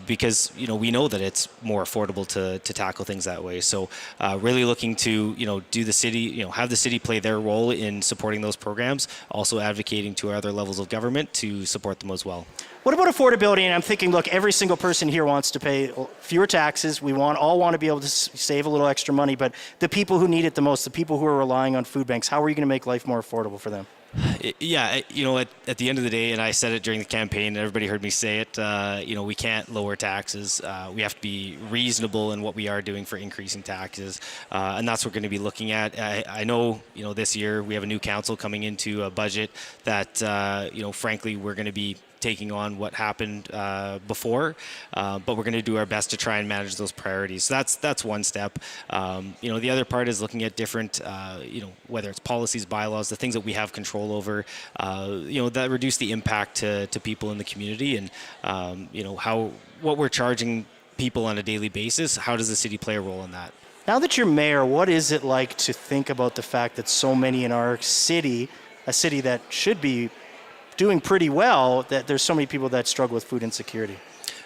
[SPEAKER 12] because we know that it's more affordable to tackle things that way. So really looking to do the city, have the city play their role in supporting those programs, also advocating to other levels of government to support them as well.
[SPEAKER 1] What about affordability? And I'm thinking, look, every single person here wants to pay fewer taxes. We all want to be able to save a little extra money, but the people who need it the most, the people who are relying on food banks, how are you going to make life more affordable for them?
[SPEAKER 12] Yeah, at the end of the day, and I said it during the campaign, and everybody heard me say it, we can't lower taxes. We have to be reasonable in what we are doing for increasing taxes, and that's what we're going to be looking at. I know, this year we have a new council coming into a budget that, frankly, we're going to be taking on what happened before, but we're going to do our best to try and manage those priorities. So that's one step. The other part is looking at different, whether it's policies, bylaws, the things that we have control over, that reduce the impact to people in the community, and what we're charging people on a daily basis. How does the city play a role in that?
[SPEAKER 1] Now that you're mayor, what is it like to think about the fact that so many in our city, a city that should be doing pretty well, that there's so many people that struggle with food insecurity?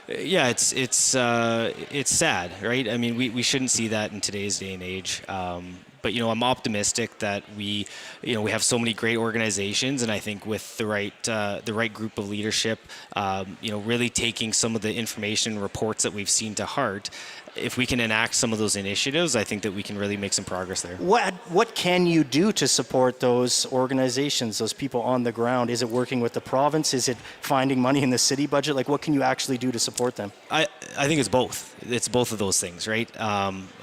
[SPEAKER 12] Yeah, it's sad, right? I mean, we shouldn't see that in today's day and age. But I'm optimistic that we have so many great organizations, and I think with the right group of leadership, really taking some of the information and reports that we've seen to heart. If we can enact some of those initiatives, I think that we can really make some progress there.
[SPEAKER 1] What can you do to support those organizations, those people on the ground? Is it working with the province? Is it finding money in the city budget? Like, what can you actually do to support them?
[SPEAKER 12] I think it's both. It's both of those things, right?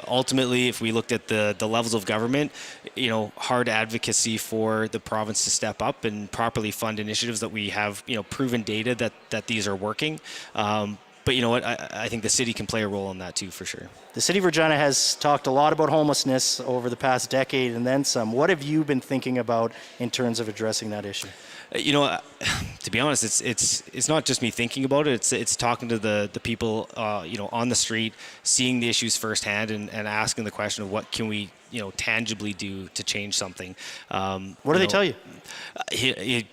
[SPEAKER 12] Ultimately, if we looked at the levels of government, hard advocacy for the province to step up and properly fund initiatives that we have, proven data that these are working. But you know what? I think the city can play a role in that too, for sure.
[SPEAKER 1] The city of Regina has talked a lot about homelessness over the past decade and then some. What have you been thinking about in terms of addressing that issue?
[SPEAKER 12] To be honest, it's not just me thinking about it. It's talking to the people, on the street, seeing the issues firsthand, and asking the question of what can we, tangibly do to change something.
[SPEAKER 1] What do they tell you?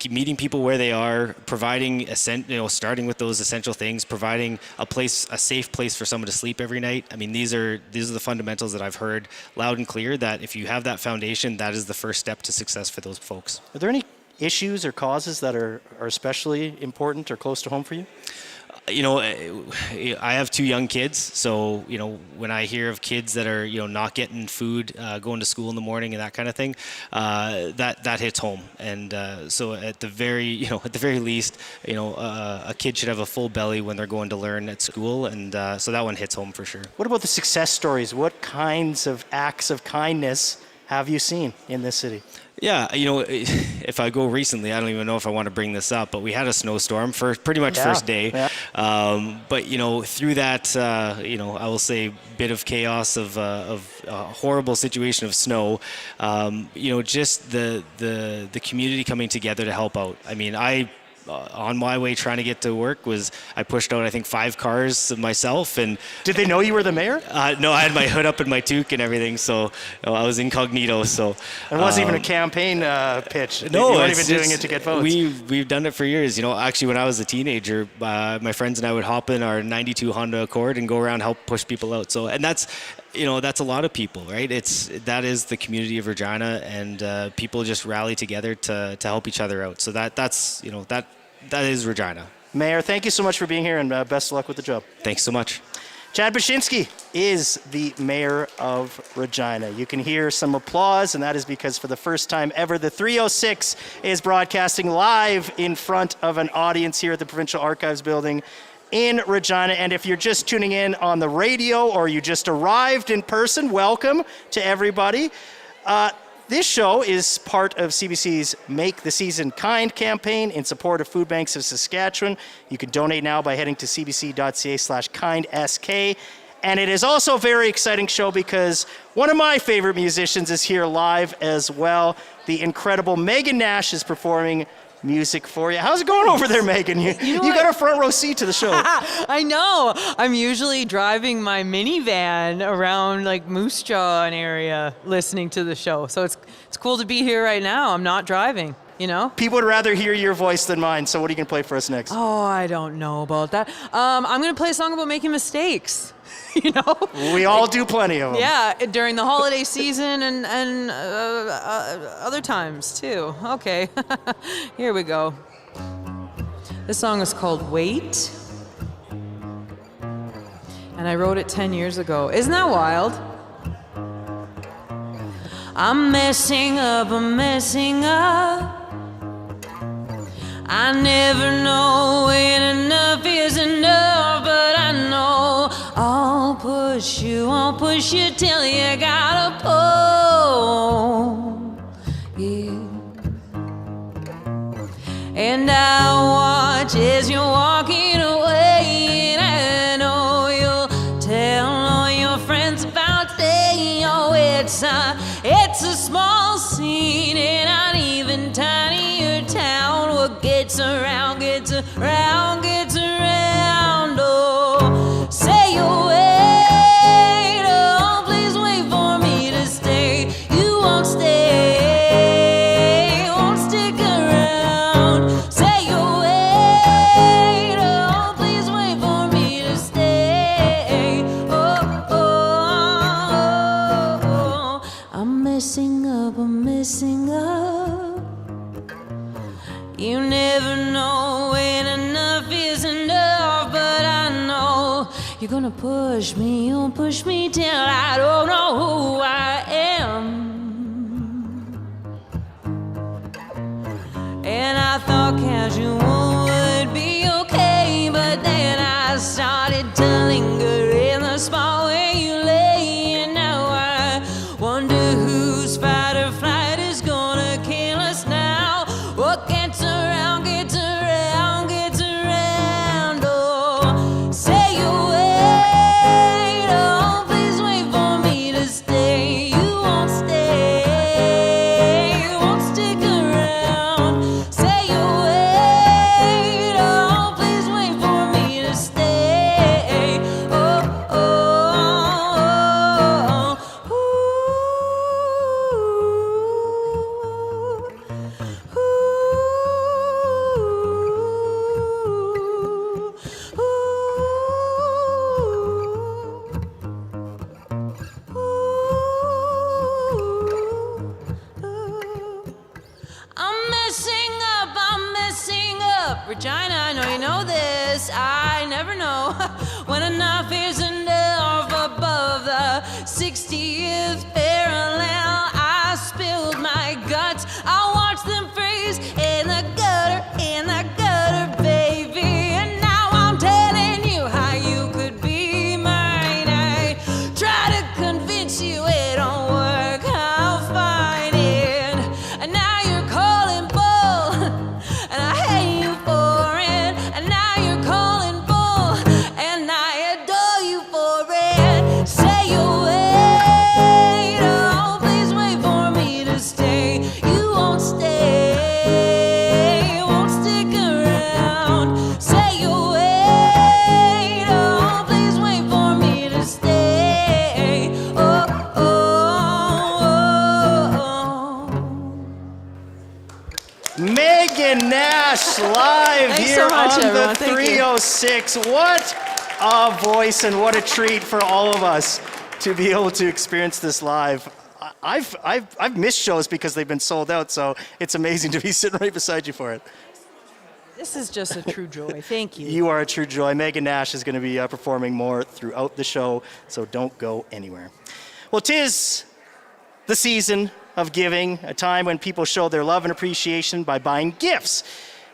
[SPEAKER 12] Meeting people where they are, providing starting with those essential things, providing a safe place for someone to sleep every night. I mean, these are the fundamentals that I've heard loud and clear, that if you have that foundation, that is the first step to success for those folks.
[SPEAKER 1] Are there any issues or causes that are especially important or close to home for you?
[SPEAKER 12] I have 2 young kids, so when I hear of kids that are not getting food, going to school in the morning and that kind of thing, that hits home. And so at the very least, a kid should have a full belly when they're going to learn at school, and so that one hits home for sure.
[SPEAKER 1] What about the success stories? What kinds of acts of kindness have you seen in this city?
[SPEAKER 12] Yeah, if I go recently, I don't even know if I want to bring this up, but we had a snowstorm for pretty much first day.
[SPEAKER 1] Yeah.
[SPEAKER 12] But through that, I will say bit of chaos of a horrible situation of snow. Just the community coming together to help out. I mean, on my way trying to get to work I pushed out, I think, 5 cars myself. And
[SPEAKER 1] did they know you were the mayor?
[SPEAKER 12] No, I had my hood up and my toque and everything, so I was incognito. So
[SPEAKER 1] it wasn't even a campaign pitch.
[SPEAKER 12] No,
[SPEAKER 1] you weren't even doing it to get votes.
[SPEAKER 12] We've done it for years. Actually, when I was a teenager, my friends and I would hop in our '92 Honda Accord and go around and help push people out. So, and that's a lot of people, right? That is the community of Regina, and people just rally together to help each other out. So that is Regina.
[SPEAKER 1] Mayor, thank you so much for being here, and best of luck with the job.
[SPEAKER 12] Thanks so much.
[SPEAKER 1] Chad Baczynski is the mayor of Regina. You can hear some applause, and that is because for the first time ever, the 306 is broadcasting live in front of an audience here at the Provincial Archives building in Regina. And if you're just tuning in on the radio or you just arrived in person, welcome to everybody. This show is part of CBC's Make the Season Kind campaign in support of Food Banks of Saskatchewan. You can donate now by heading to cbc.ca/kindsk. And it is also a very exciting show because one of my favorite musicians is here live as well. The incredible Megan Nash is performing music for you. How's it going over there, Megan? You got a front row seat to the show.
[SPEAKER 4] I know. I'm usually driving my minivan around like Moose Jaw and area listening to the show. So it's cool to be here right now. I'm not driving,
[SPEAKER 1] People would rather hear your voice than mine. So what are you going to play for us next?
[SPEAKER 4] Oh, I don't know about that. I'm going to play a song about making mistakes.
[SPEAKER 1] We all do plenty of them.
[SPEAKER 4] Yeah, during the holiday season and other times too. Okay, here we go. This song is called Wait, and I wrote it 10 years ago. Isn't that wild? I'm messing up, I never know when enough is enough, but I know I'll push you till you gotta pull. Yeah. And I watch as you're walking away, and I know you'll tell all your friends about staying. Oh, it's a small scene in an even tinier town. What gets around, gets around, gets around. Oh, say you'll wait. Oh, please wait for me to stay. You won't stay, won't stick around. Say you'll wait. Oh, please wait for me to stay. Oh, oh, oh, oh. I'm messing up, I'm messing up. You never know when enough is enough, but I know you're gonna push me, you'll push me till I don't know who I am. And I thought casual would be okay, but then I started to linger in the spot where you lay, and now I wonder whose fight or flight is gonna kill us now. What gets around, gets around, gets around. Oh, say you'll wait. Oh, please wait for me to stay. You won't stay, you won't stick around. Say you'll wait. Oh, please wait for me to stay. Oh, oh, oh, oh. I'm messing up. Regina, I know you know this. I never know when enough is enough. Above the 60th parallel, I spilled my guts. I watched them freeze in the gutter, baby. And now I'm telling you how you could be mine. I try to convince you it don't work. I'll find it. And now you're calling bull, and I hate you for it. And now you're calling bull, and I adore you for it. Say you'll wait. Oh, please wait for me to stay. You won't stay, won't stick around. Say you'll wait. Oh, please wait for me to stay. Oh, oh, oh, oh.
[SPEAKER 1] Megan Nash live
[SPEAKER 4] Thanks
[SPEAKER 1] here
[SPEAKER 4] so much,
[SPEAKER 1] on
[SPEAKER 4] everyone.
[SPEAKER 1] the
[SPEAKER 4] Thank you.
[SPEAKER 1] 306. What a voice and what a treat for all of us to be able to experience this live. I've missed shows because they've been sold out, so it's amazing to be sitting right beside you for it.
[SPEAKER 4] This is just a true joy. Thank you.
[SPEAKER 1] You are a true joy. Megan Nash is going to be performing more throughout the show, so don't go anywhere. Well, 'tis the season of giving, a time when people show their love and appreciation by buying gifts.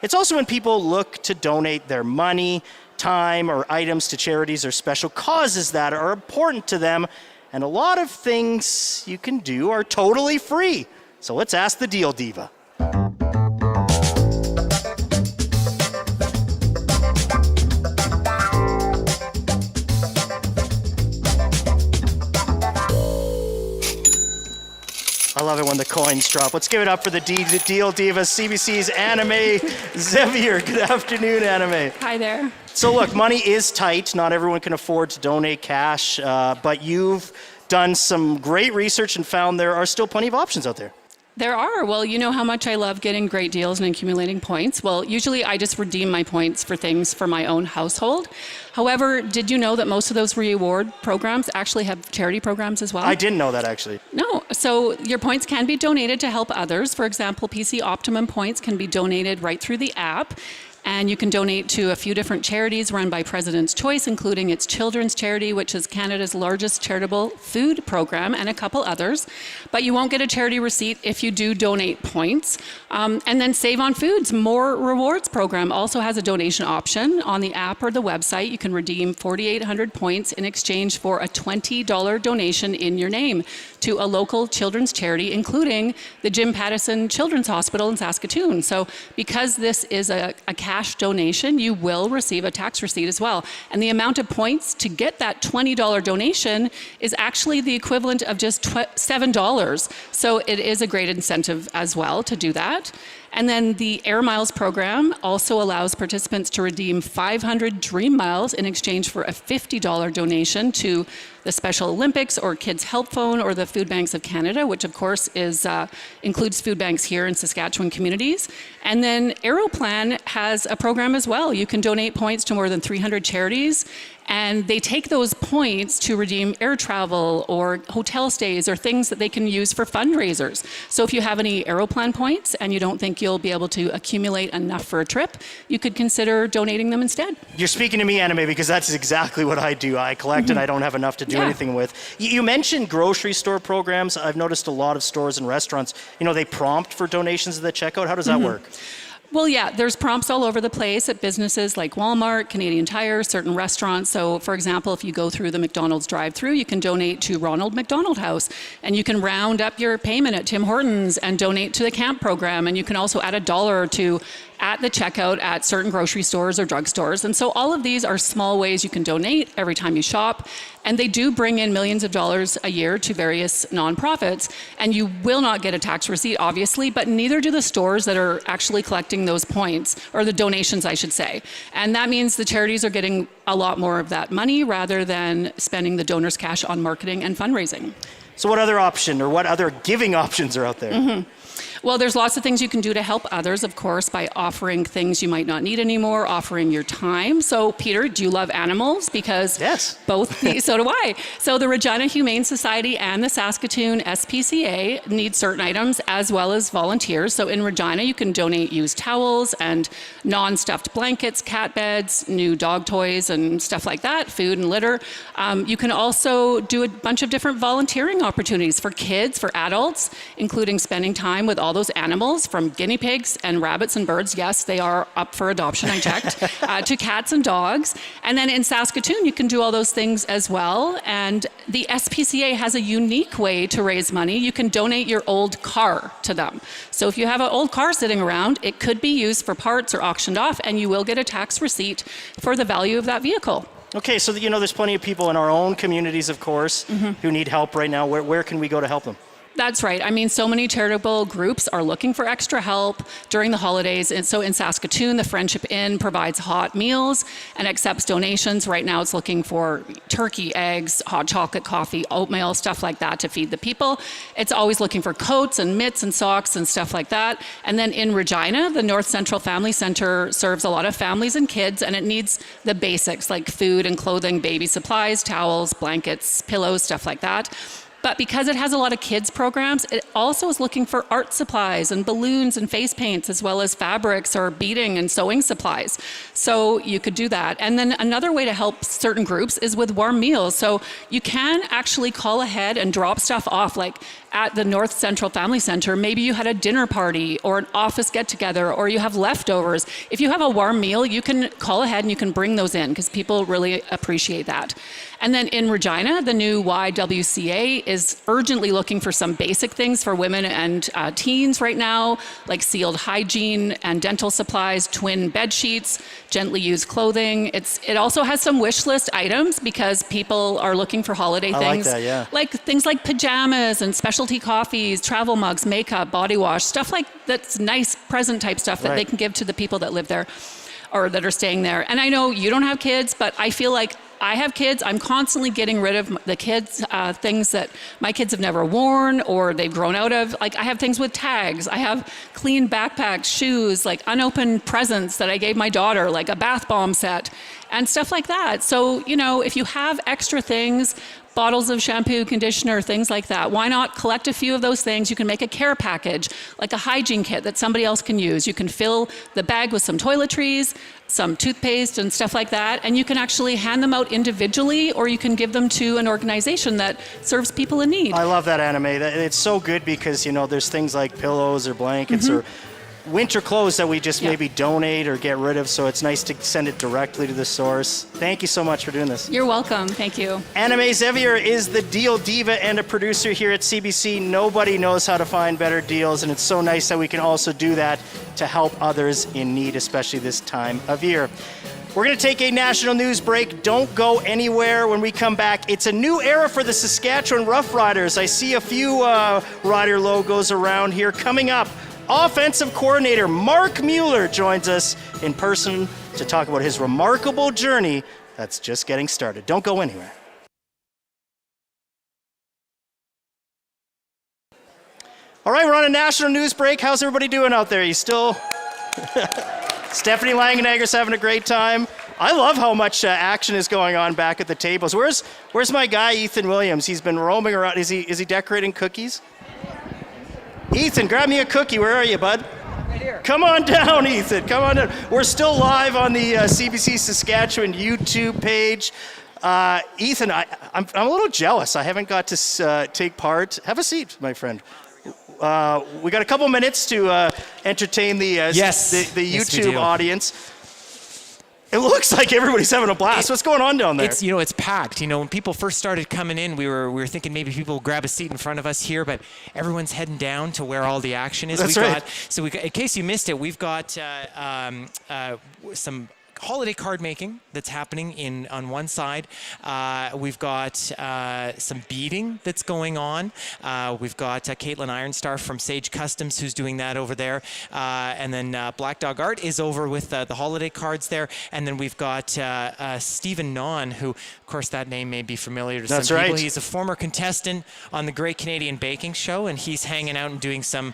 [SPEAKER 1] It's also when people look to donate their money, time, or items to charities or special causes that are important to them. And a lot of things you can do are totally free. So let's ask the Deal Diva. I love it when the coins drop. Let's give it up for the Deal Diva, CBC's Anime Xavier. Good afternoon, Anime.
[SPEAKER 13] Hi there.
[SPEAKER 1] So look, money is tight. Not everyone can afford to donate cash, but you've done some great research and found there are still plenty of options out there.
[SPEAKER 13] There are. Well, you know how much I love getting great deals and accumulating points. Well, usually I just redeem my points for things for my own household. However, did you know that most of those reward programs actually have charity programs as well?
[SPEAKER 1] I didn't know that, actually.
[SPEAKER 13] No. So your points can be donated to help others. For example, PC Optimum points can be donated right through the app. And you can donate to a few different charities run by President's Choice, including its children's charity, which is Canada's largest charitable food program, and a couple others. But you won't get a charity receipt if you do donate points. And then Save on Foods More Rewards program also has a donation option. On the app or the website, you can redeem 4,800 points in exchange for a $20 donation in your name to a local children's charity, including the Jim Pattison Children's Hospital in Saskatoon. So because this is a cash donation, you will receive a tax receipt as well. And the amount of points to get that $20 donation is actually the equivalent of just $7. So it is a great incentive as well to do that. And then the Air Miles program also allows participants to redeem 500 Dream Miles in exchange for a $50 donation to the Special Olympics or Kids Help Phone or the Food Banks of Canada, which of course is includes food banks here in Saskatchewan communities. And then Aeroplan has a program as well. You can donate points to more than 300 charities, and they take those points to redeem air travel or hotel stays or things that they can use for fundraisers. So if you have any Aeroplan points and you don't think you'll be able to accumulate enough for a trip, you could consider donating them instead.
[SPEAKER 1] You're speaking to me, Anna Mae, because that's exactly what I do. I collect and I don't have enough to do anything with. You mentioned grocery store programs. I've noticed a lot of stores and restaurants, they prompt for donations at the checkout. How does that work?
[SPEAKER 13] Well, yeah, there's prompts all over the place at businesses like Walmart, Canadian Tire, certain restaurants. So, for example, if you go through the McDonald's drive-thru, you can donate to Ronald McDonald House, and you can round up your payment at Tim Hortons and donate to the camp program, and you can also add $1 or $2 at the checkout at certain grocery stores or drugstores. And so all of these are small ways you can donate every time you shop. And they do bring in millions of dollars a year to various nonprofits. And you will not get a tax receipt, obviously, but neither do the stores that are actually collecting those points, or the donations, I should say. And that means the charities are getting a lot more of that money rather than spending the donors' cash on marketing and fundraising.
[SPEAKER 1] So what other option or what other giving options are out there?
[SPEAKER 13] Well, there's lots of things you can do to help others, of course, by offering things you might not need anymore, offering your time. So, Peter, do you love animals? Because so do I. So the Regina Humane Society and the Saskatoon SPCA need certain items as well as volunteers. So in Regina, you can donate used towels and non-stuffed blankets, cat beds, new dog toys and stuff like that, food and litter. You can also do a bunch of different volunteering opportunities for kids, for adults, including spending time with all those animals, from guinea pigs and rabbits and birds. Yes, they are up for adoption, I checked, to cats and dogs. And then in Saskatoon, you can do all those things as well. And the SPCA has a unique way to raise money. You can donate your old car to them. So if you have an old car sitting around, it could be used for parts or auctioned off, and you will get a tax receipt for the value of that vehicle.
[SPEAKER 1] Okay, so there's plenty of people in our own communities, of course, who need help right now. Where can we go to help them?
[SPEAKER 13] That's right. I mean, so many charitable groups are looking for extra help during the holidays. And so in Saskatoon, the Friendship Inn provides hot meals and accepts donations. Right now, it's looking for turkey, eggs, hot chocolate, coffee, oatmeal, stuff like that to feed the people. It's always looking for coats and mitts and socks and stuff like that. And then in Regina, the North Central Family Center serves a lot of families and kids, and it needs the basics like food and clothing, baby supplies, towels, blankets, pillows, stuff like that. But because it has a lot of kids programs, it also is looking for art supplies and balloons and face paints, as well as fabrics or beading and sewing supplies. So you could do that. And then another way to help certain groups is with warm meals. So you can actually call ahead and drop stuff off, like at the North Central Family Center. Maybe you had a dinner party or an office get-together, or you have leftovers. If you have a warm meal, you can call ahead and you can bring those in, because people really appreciate that. And then in Regina, the new YWCA is urgently looking for some basic things for women and teens right now, like sealed hygiene and dental supplies, twin bed sheets, gently used clothing. It also has some wish list items, because people are looking for holiday things.
[SPEAKER 1] I like that, yeah.
[SPEAKER 13] Like things like pajamas and specialty coffees, travel mugs, makeup, body wash, stuff like that's nice present type stuff that they can give to the people that live there or that are staying there. And I know you don't have kids, but I feel like I have kids. I'm constantly getting rid of the kids, things that my kids have never worn or they've grown out of. Like I have things with tags. I have clean backpacks, shoes, like unopened presents that I gave my daughter, like a bath bomb set and stuff like that. So, if you have extra things, bottles of shampoo, conditioner, things like that. Why not collect a few of those things? You can make a care package, like a hygiene kit that somebody else can use. You can fill the bag with some toiletries, some toothpaste and stuff like that, and you can actually hand them out individually, or you can give them to an organization that serves people in need.
[SPEAKER 1] I love that, Anime. It's so good because, there's things like pillows or blankets or winter clothes that we just maybe donate or get rid of, so it's nice to send it directly to the source. Thank you so much for doing this.
[SPEAKER 13] You're welcome. Thank you.
[SPEAKER 1] Anime Xavier is the deal diva and a producer here at CBC. Nobody knows how to find better deals, and it's so nice that we can also do that to help others in need, especially this time of year. We're going to take a national news break. Don't go anywhere. When we come back, it's a new era for the Saskatchewan Roughriders. I see a few rider logos around here. Coming up, offensive coordinator Mark Mueller joins us in person to talk about his remarkable journey that's just getting started. Don't go anywhere. All right, we're on a national news break. How's everybody doing out there? You still... Stephanie Langenegger's having a great time. I love how much action is going on back at the tables. Where's my guy, Ethan Williams? He's been roaming around. Is he decorating cookies? Ethan, grab me a cookie. Where are you, bud? Right here. Come on down, Ethan. Come on down. We're still live on the CBC Saskatchewan YouTube page. Ethan, I'm a little jealous. I haven't got to take part. Have a seat, my friend. We got a couple minutes to entertain the YouTube audience. It looks like everybody's having a blast. What's going on down there?
[SPEAKER 9] It's packed. When people first started coming in, we were thinking maybe people will grab a seat in front of us here, but everyone's heading down to where all the action is.
[SPEAKER 1] That's right.
[SPEAKER 9] In case you missed it, we've got some holiday card making that's happening on one side. We've got some beading that's going on. We've got Caitlin Ironstar from Sage Customs who's doing that over there. And then Black Dog Art is over with the holiday cards there. And then we've got Stephen Naun, who, of course, that name may be familiar to some people. He's a former contestant on the Great Canadian Baking Show, and he's hanging out and doing some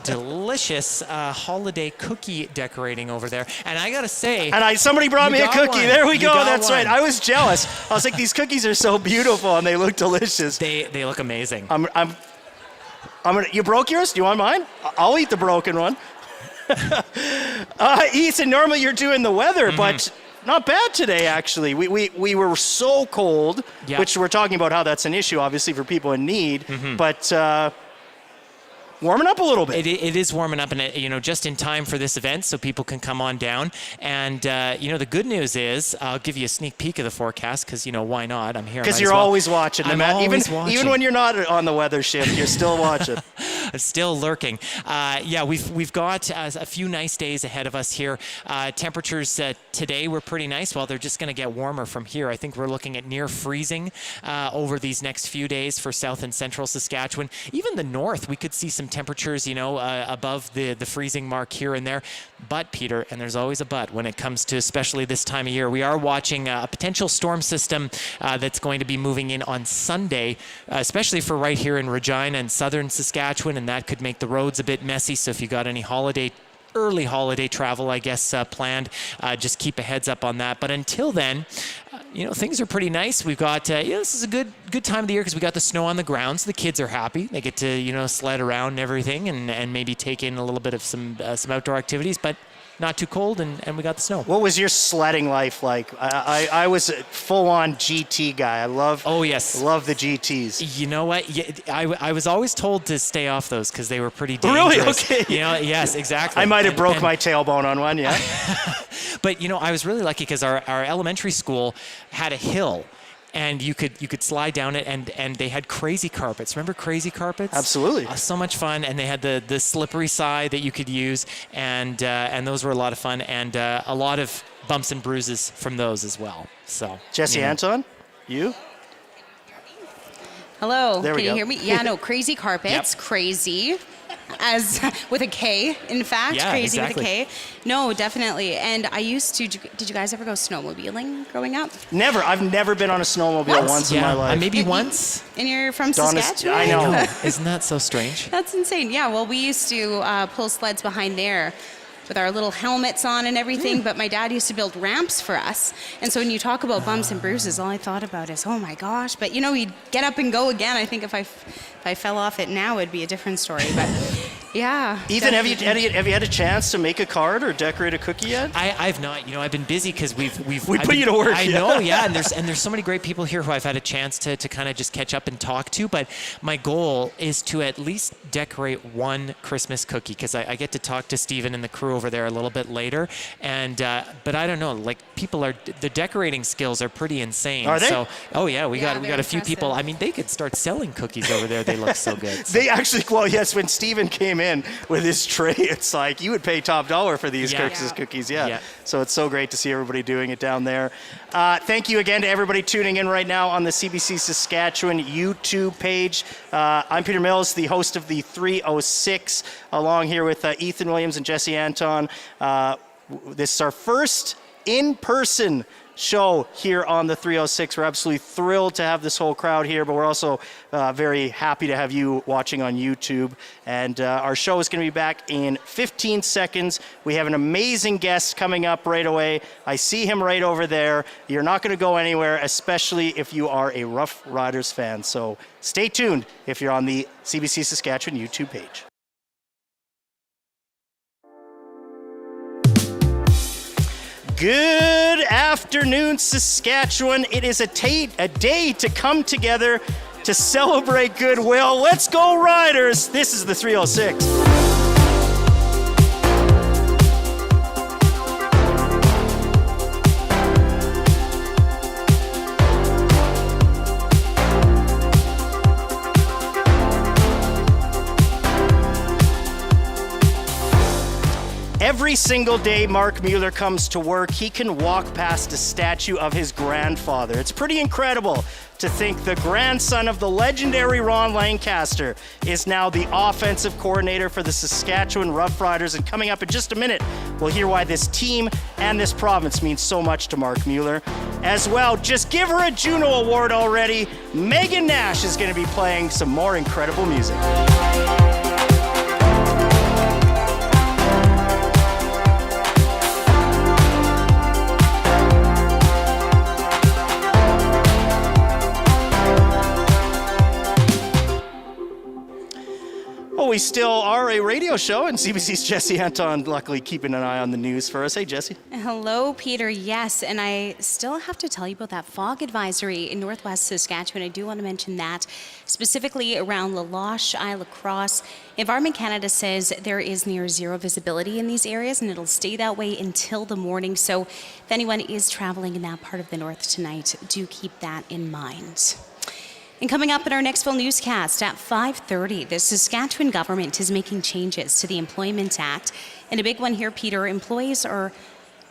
[SPEAKER 9] delicious holiday cookie decorating over there. And I got to say,
[SPEAKER 1] somebody brought me a cookie.
[SPEAKER 9] One.
[SPEAKER 1] There we go. That's right. I was jealous. I was like, these cookies are so beautiful and they look delicious.
[SPEAKER 9] They look amazing.
[SPEAKER 1] You broke yours? Do you want mine? I'll eat the broken one. Ethan, normally you're doing the weather, but not bad today, actually. We were so cold, which we're talking about how that's an issue, obviously, for people in need. But warming up a little bit.
[SPEAKER 9] It is warming up, and just in time for this event, so people can come on down. And the good news is, I'll give you a sneak peek of the forecast because why not? I'm here.
[SPEAKER 1] Because you're always watching. Even when you're not on the weather shift, you're still watching.
[SPEAKER 9] Still lurking. We've got a few nice days ahead of us here. Temperatures today were pretty nice. Well, they're just going to get warmer from here. I think we're looking at near freezing over these next few days for south and central Saskatchewan. Even the north, we could see some temperatures, above the freezing mark here and there. But, Peter, and there's always a but when it comes to especially this time of year, we are watching a potential storm system that's going to be moving in on Sunday, especially for right here in Regina and southern Saskatchewan, and that could make the roads a bit messy. So if you got any early holiday travel, I guess, planned, just keep a heads up on that. But until then, things are pretty nice. We've got, this is a good time of the year because we got the snow on the ground, so the kids are happy. They get to, sled around and everything and maybe take in a little bit of some outdoor activities, but not too cold, and we got the snow.
[SPEAKER 1] What was your sledding life like? I was a full-on GT guy. I love the GTs.
[SPEAKER 9] You know what? Yeah, I was always told to stay off those because they were pretty dangerous.
[SPEAKER 1] Really? Okay.
[SPEAKER 9] Yes, exactly.
[SPEAKER 1] I might have broke my tailbone on one, yeah.
[SPEAKER 9] But, I was really lucky because our elementary school had a hill. And you could slide down it, and they had crazy carpets. Remember crazy carpets?
[SPEAKER 1] Absolutely.
[SPEAKER 9] So much fun, and they had the slippery side that you could use, and those were a lot of fun, and a lot of bumps and bruises from those as well. So
[SPEAKER 1] Jesse Anton, you?
[SPEAKER 2] Hello.
[SPEAKER 1] There we
[SPEAKER 2] Can
[SPEAKER 1] go.
[SPEAKER 2] you hear me? Yeah, no, crazy carpets, crazy. As with a K, in fact, crazy
[SPEAKER 9] exactly.
[SPEAKER 2] with a K. No, definitely. And I used to. Did you guys ever go snowmobiling growing up?
[SPEAKER 1] Never. I've never been on a snowmobile once in my life.
[SPEAKER 9] Maybe once.
[SPEAKER 2] And you're from Saskatchewan?
[SPEAKER 1] I know.
[SPEAKER 9] Isn't that so strange?
[SPEAKER 2] That's insane. Yeah. Well, we used to pull sleds behind there. with our little helmets on and everything, but my dad used to build ramps for us. And so when you talk about bumps and bruises, all I thought about is, oh my gosh. But he'd get up and go again. I think if I fell off it now, it'd be a different story. But yeah.
[SPEAKER 1] Ethan, have you had a chance to make a card or decorate a cookie yet?
[SPEAKER 9] I've not. I've been busy because we
[SPEAKER 1] put you to work.
[SPEAKER 9] I know, yeah. And there's so many great people here who I've had a chance to kind of just catch up and talk to. But my goal is to at least decorate one Christmas cookie, because I get to talk to Stephen and the crew over there a little bit later. And but I don't know, like the decorating skills are pretty insane.
[SPEAKER 1] Are they?
[SPEAKER 9] So, oh yeah, we got a few
[SPEAKER 2] impressive.
[SPEAKER 9] people. I mean, they could start selling cookies over there. They look so good. So.
[SPEAKER 1] They actually, well, yes, when Stephen came in with his tray, it's like you would pay top dollar for these Christmas cookies. Yeah. So it's so great to see everybody doing it down there. Thank you again to everybody tuning in right now on the CBC Saskatchewan YouTube page. I'm Peter Mills, the host of the 306, along here with Ethan Williams and Jesse Anton. This is our first in-person show here on the 306. We're absolutely thrilled to have this whole crowd here, but we're also very happy to have you watching on YouTube. And our show is going to be back in 15 seconds. We have an amazing guest coming up right away. I see him right over there. You're not going to go anywhere, especially if you are a Rough Riders fan. So stay tuned if you're on the CBC Saskatchewan YouTube page. Good afternoon, Saskatchewan. It is a day to come together to celebrate goodwill. Let's go, Riders. This is the 306. Every single day Mark Mueller comes to work, he can walk past a statue of his grandfather. It's pretty incredible to think the grandson of the legendary Ron Lancaster is now the offensive coordinator for the Saskatchewan Roughriders. And coming up in just a minute, we'll hear why this team and this province means so much to Mark Mueller. As well, just give her a Juno Award already. Megan Nash is going to be playing some more incredible music. We still are a radio show, and CBC's Jesse Anton luckily keeping an eye on the news for us. Hey, Jesse.
[SPEAKER 2] Hello, Peter. Yes, and I still have to tell you about that fog advisory in Northwest Saskatchewan. I do want to mention that specifically around La Loche, Isle La Crosse. Environment Canada says there is near zero visibility in these areas, and it'll stay that way until the morning. So if anyone is traveling in that part of the north tonight, do keep that in mind. And coming up in our next full newscast at 5:30, the Saskatchewan government is making changes to the Employment Act. And a big one here, Peter,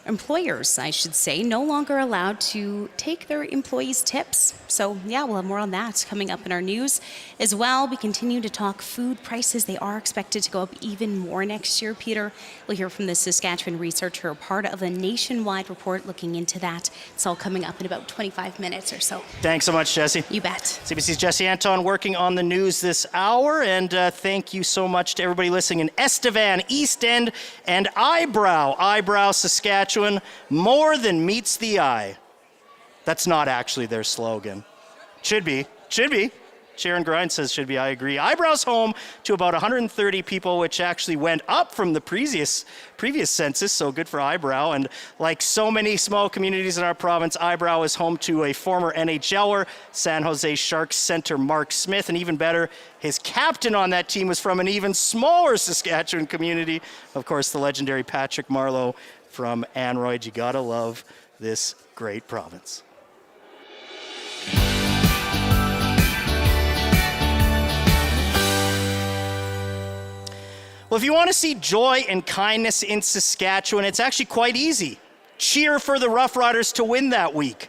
[SPEAKER 2] employers, I should say, no longer allowed to take their employees' tips. So yeah, we'll have more on that coming up in our news. As well, we continue to talk food prices. They are expected to go up even more next year, Peter. We'll hear from the Saskatchewan researcher, part of a nationwide report looking into that. It's all coming up in about 25 minutes or so.
[SPEAKER 1] Thanks so much, Jesse.
[SPEAKER 2] You bet.
[SPEAKER 1] CBC's Jesse Anton working on the news this hour, and thank you so much to everybody listening in Estevan, East End, and Eyebrow, Saskatchewan. More than meets the eye. That's not actually their slogan. Should be. Sharon Grind says should be. I agree. Eyebrow's home to about 130 people, which actually went up from the previous census, so good for Eyebrow. And like so many small communities in our province, Eyebrow is home to a former NHLer, San Jose Sharks center Mark Smith, and even better, his captain on that team was from an even smaller Saskatchewan community. Of course, the legendary Patrick Marleau from Anroyd. You gotta love this great province. Well, if you want to see joy and kindness in Saskatchewan, it's actually quite easy. Cheer for the Rough Riders to win that week.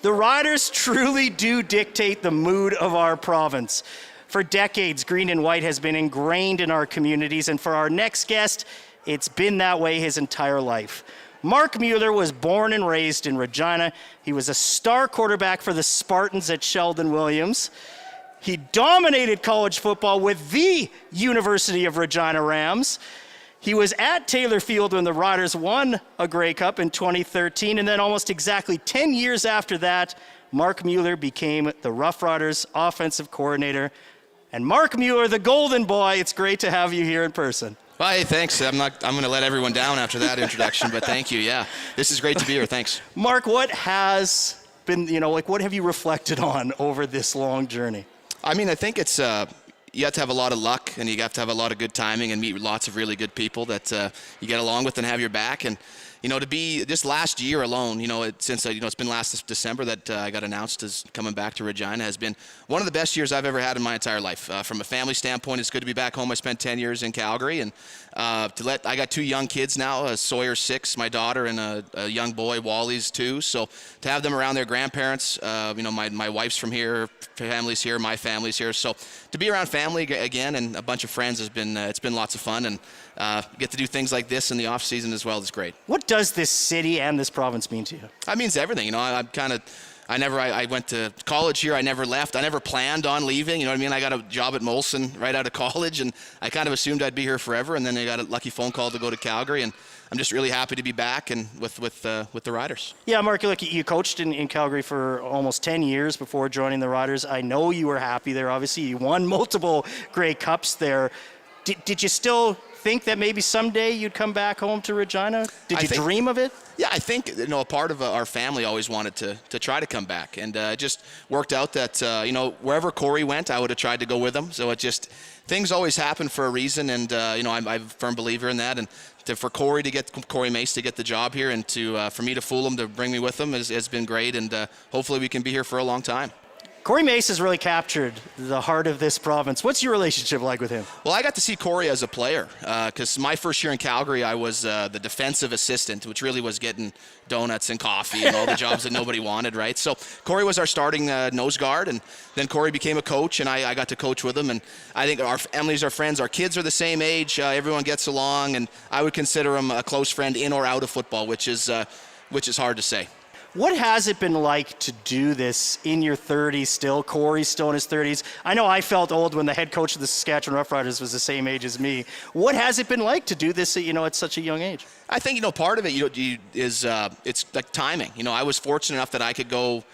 [SPEAKER 1] The Riders truly do dictate the mood of our province. For decades, green and white has been ingrained in our communities, and for our next guest, it's been that way his entire life. Mark Mueller was born and raised in Regina. He was a star quarterback for the Spartans at Sheldon Williams. He dominated college football with the University of Regina Rams. He was at Taylor Field when the Riders won a Grey Cup in 2013, and then almost exactly 10 years after that, Mark Mueller became the Rough Riders offensive coordinator. And Mark Mueller, the golden boy, it's great to have you here in person.
[SPEAKER 14] Well, hey, thanks. I'm going to let everyone down after that introduction, but thank you. Yeah, this is great to be here. Thanks.
[SPEAKER 1] Mark, what has been, what have you reflected on over this long journey?
[SPEAKER 14] I mean, I think it's you have to have a lot of luck, and you have to have a lot of good timing and meet lots of really good people that you get along with and have your back. And to be just last year alone, since it's been last December that I got announced as coming back to Regina, has been one of the best years I've ever had in my entire life. From a family standpoint, it's good to be back home. I spent 10 years in Calgary, and I got 2 young kids now. Sawyer's 6, my daughter, and a young boy, Wally's 2. So to have them around their grandparents, my wife's from here, family's here, my family's here. So to be around family again and a bunch of friends has been it's been lots of fun, and get to do things like this in the off season as well is great.
[SPEAKER 1] What does this city and this province mean to you?
[SPEAKER 14] It means everything. I went to college here. I never left. I never planned on leaving. You know what I mean? I got a job at Molson right out of college, and I kind of assumed I'd be here forever. And then I got a lucky phone call to go to Calgary, and I'm just really happy to be back and with the Riders.
[SPEAKER 1] Yeah, Mark, look, you coached in Calgary for almost 10 years before joining the Riders. I know you were happy there. Obviously, you won multiple Grey Cups there. Did you still think that maybe someday you'd come back home to Regina? Did you dream of it?
[SPEAKER 14] Yeah, I think a part of our family always wanted to try to come back, and it just worked out that wherever Corey went, I would have tried to go with him. So it just things always happen for a reason, and I'm a firm believer in that. And for Corey Mace to get the job here, and for me to fool him to bring me with him has been great, and hopefully we can be here for a long time.
[SPEAKER 1] Corey Mace has really captured the heart of this province. What's your relationship like with him?
[SPEAKER 14] Well, I got to see Corey as a player because my first year in Calgary, I was the defensive assistant, which really was getting donuts and coffee and all the jobs that nobody wanted, right? So Corey was our starting nose guard, and then Corey became a coach, and I got to coach with him. And I think our families are friends. Our kids are the same age. Everyone gets along, and I would consider him a close friend in or out of football, which is hard to say.
[SPEAKER 1] What has it been like to do this in your 30s still? Corey's still in his 30s. I know I felt old when the head coach of the Saskatchewan Roughriders was the same age as me. What has it been like to do this at such a young age?
[SPEAKER 14] I think, part of it is it's like timing. I was fortunate enough that I could go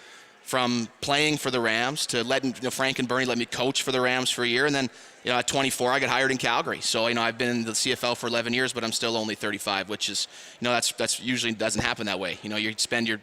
[SPEAKER 14] from playing for the Rams to letting Frank and Bernie let me coach for the Rams for a year, and then at 24 I got hired in Calgary. So I've been in the CFL for 11 years, but I'm still only 35, which is that's usually doesn't happen that way. You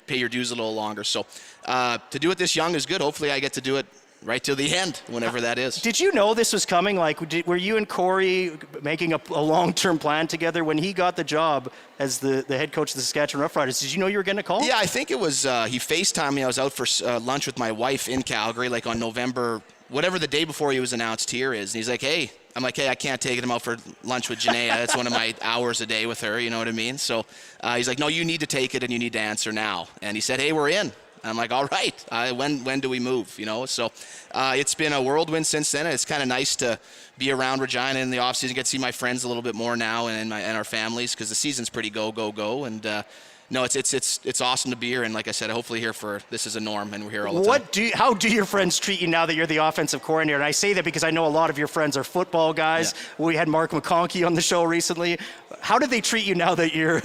[SPEAKER 14] pay your dues a little longer. So to do it this young is good. Hopefully I get to do it right till the end, whenever that is.
[SPEAKER 1] Did you know this was coming? Were you and Corey making a long-term plan together when he got the job as the head coach of the Saskatchewan Roughriders? Did you know you were getting a call?
[SPEAKER 14] Yeah, I think it was he FaceTimed me. I was out for lunch with my wife in Calgary, on November, whatever the day before he was announced here is. And he's like, hey. I'm like, hey, I can't take him out for lunch with Janaea. That's one of my hours a day with her, you know what I mean? So he's like, no, you need to take it and you need to answer now. And he said, hey, we're in. I'm like, all right, when do we move, So it's been a whirlwind since then. It's kind of nice to be around Regina in the offseason, get to see my friends a little bit more now and our families, because the season's pretty go. And no, it's awesome to be here. And like I said, hopefully this is a norm, and we're here all the time.
[SPEAKER 1] How do your friends treat you now that you're the offensive coordinator? And I say that because I know a lot of your friends are football guys. Yeah. We had Mark McConkey on the show recently. How do they treat you now that you're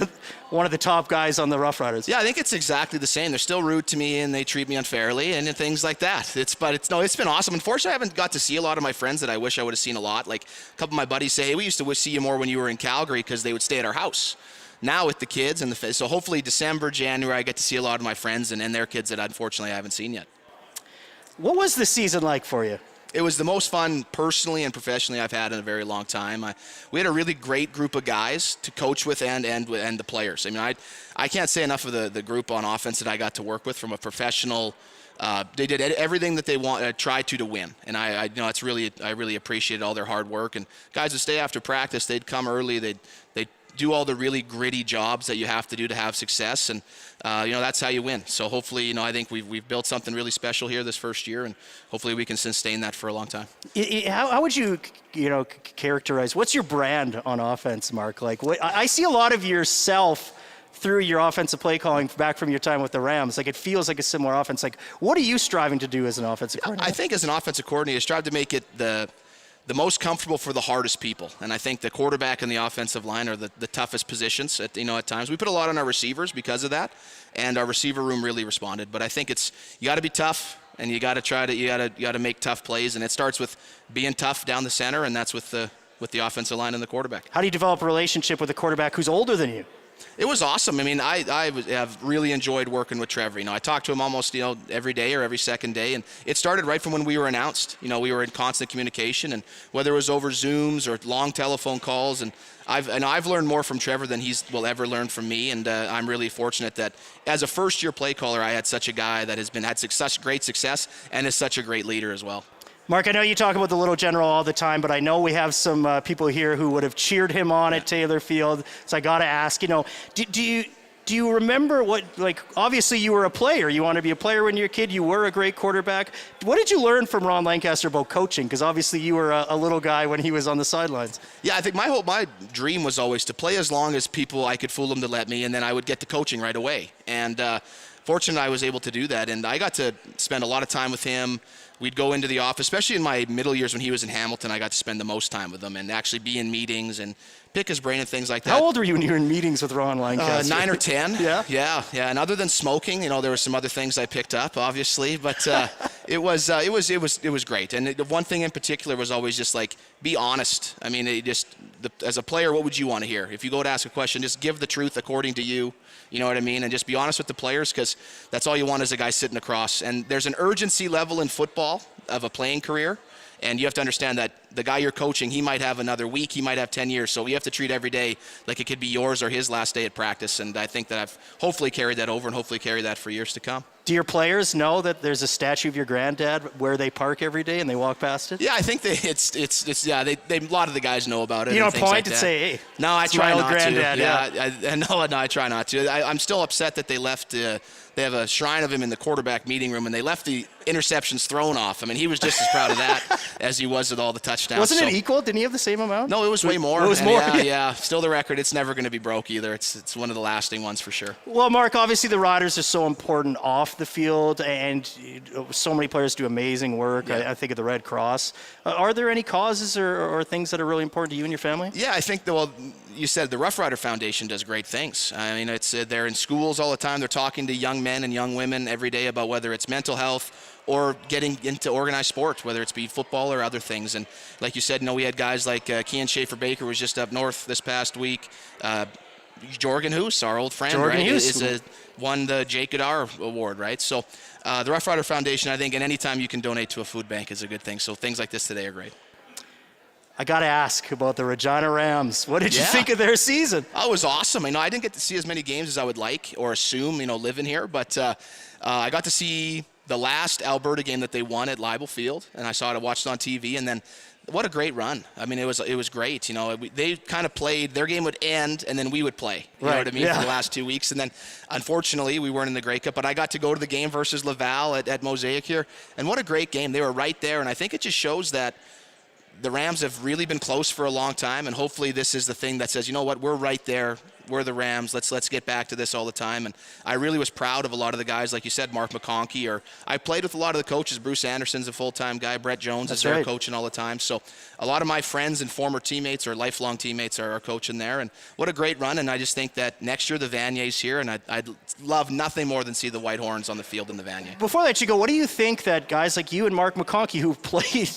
[SPEAKER 1] one of the top guys on the Rough Riders?
[SPEAKER 14] Yeah, I think it's exactly the same. They're still rude to me, and they treat me unfairly, and things like that. It's been awesome. Unfortunately, I haven't got to see a lot of my friends that I wish I would have seen a lot. Like a couple of my buddies say, hey, we used to see you more when you were in Calgary, because they would stay at our house. Now with the kids so hopefully December, January, I get to see a lot of my friends and their kids that unfortunately I haven't seen yet.
[SPEAKER 1] What was the season like for you?
[SPEAKER 14] It was the most fun personally and professionally I've had in a very long time. We had a really great group of guys to coach with and the players. I mean, I can't say enough of the group on offense that I got to work with from a professional. They did everything that they tried to win, and I really appreciated all their hard work. And guys would stay after practice. They'd come early. They'd do all the really gritty jobs that you have to do to have success, and that's how you win. So hopefully, I think we've built something really special here this first year, and hopefully we can sustain that for a long time.
[SPEAKER 1] How would you characterize what's your brand on offense, Mark? I see a lot of yourself through your offensive play calling back from your time with the Rams. It feels like a similar offense. What are you striving to do as an offensive coordinator?
[SPEAKER 14] I think as an offensive coordinator, strive to make it the the most comfortable for the hardest people. And I think the quarterback and the offensive line are the toughest positions at times. We put a lot on our receivers because of that, and our receiver room really responded. But I think you got to be tough, and you got to make tough plays, and it starts with being tough down the center, and that's with the offensive line and the quarterback.
[SPEAKER 1] How do you develop a relationship with a quarterback who's older than you?
[SPEAKER 14] It was awesome. I mean, I have really enjoyed working with Trevor. I talk to him almost every day or every second day, and it started right from when we were announced. We were in constant communication, and whether it was over Zooms or long telephone calls, and I've learned more from Trevor than he will ever learn from me, and I'm really fortunate that as a first-year play caller, I had such a guy that has had such great success and is such a great leader as well.
[SPEAKER 1] Mark, I know you talk about the little general all the time, but I know we have some people here who would have cheered him on at Taylor Field. So I got to ask, do you remember obviously you were a player. You want to be a player when you're a kid. You were a great quarterback. What did you learn from Ron Lancaster about coaching? Because obviously you were a little guy when he was on the sidelines.
[SPEAKER 14] Yeah, I think my dream was always to play as long as I could fool them to let me, and then I would get to coaching right away. And fortunately, I was able to do that, and I got to spend a lot of time with him. We'd go into the office, especially in my middle years when he was in Hamilton. I got to spend the most time with him and actually be in meetings and pick his brain and things like that.
[SPEAKER 1] How old were you when you were in meetings with Ron Lancaster?
[SPEAKER 14] 9 or 10.
[SPEAKER 1] Yeah.
[SPEAKER 14] And other than smoking, there were some other things I picked up, obviously, but it was great. And the one thing in particular was always just be honest. I mean, as a player, what would you want to hear? If you go to ask a question, just give the truth according to you. You know what I mean? And just be honest with the players, because that's all you want as a guy sitting across. And there's an urgency level in football of a playing career. And you have to understand that the guy you're coaching, he might have another week, he might have 10 years. So you have to treat every day like it could be yours or his last day at practice. And I think that I've hopefully carried that over and hopefully carry that for years to come.
[SPEAKER 1] Do your players know that there's a statue of your granddad where they park every day and they walk past it?
[SPEAKER 14] Yeah, I think a lot of the guys know about it.
[SPEAKER 1] You don't point
[SPEAKER 14] like
[SPEAKER 1] and say, hey,
[SPEAKER 14] no, I try not
[SPEAKER 1] granddad,
[SPEAKER 14] to. No, I try not to. I'm still upset that they left. They have a shrine of him in the quarterback meeting room, and they left the interceptions thrown off. I mean, he was just as proud of that as he was with all the touchdowns.
[SPEAKER 1] Wasn't it equal? Didn't he have the same amount?
[SPEAKER 14] No, it was way more.
[SPEAKER 1] It was more.
[SPEAKER 14] Yeah. Still the record. It's never going to be broke either. It's one of the lasting ones for sure.
[SPEAKER 1] Well, Mark, obviously the Riders are so important off the field, and so many players do amazing work. Yeah. I think of the Red Cross. Are there any causes or things that are really important to you and your family?
[SPEAKER 14] Yeah, I think you said the Rough Rider Foundation does great things. I mean, they're in schools all the time. They're talking to young men and young women every day about whether it's mental health or getting into organized sports, whether it's be football or other things. And like you said, we had guys like Kean Schaefer-Baker was just up north this past week. Jorgen Hoos, our old friend, won the Jake Goddard Award, right? So the Rough Rider Foundation, I think, and anytime you can donate to a food bank is a good thing. So things like this today are great.
[SPEAKER 1] I got to ask about the Regina Rams. What did you think of their season?
[SPEAKER 14] Oh, it was awesome. I didn't get to see as many games as I would like or assume, living here, but I got to see the last Alberta game that they won at Leibel Field, and I watched it on TV, and then what a great run. I mean, it was great. They kind of played, their game would end, and then we would play, you know what I mean, for the last 2 weeks. And then, unfortunately, we weren't in the Grey Cup, but I got to go to the game versus Laval at Mosaic here, and what a great game. They were right there, and I think it just shows that the Rams have really been close for a long time, and hopefully this is the thing that says, you know what, we're right there. We're the Rams. Let's get back to this all the time. And I really was proud of a lot of the guys, like you said, Mark McConkey, or I played with a lot of the coaches. Bruce Anderson's a full-time guy. Brett Jones is there coaching all the time. So a lot of my friends and former teammates or lifelong teammates are coaching there. And what a great run. And I just think that next year the Vanier's here, and I'd love nothing more than see the Whitehorns on the field in the Vanier.
[SPEAKER 1] Before I let you go, what do you think that guys like you and Mark McConkey, who played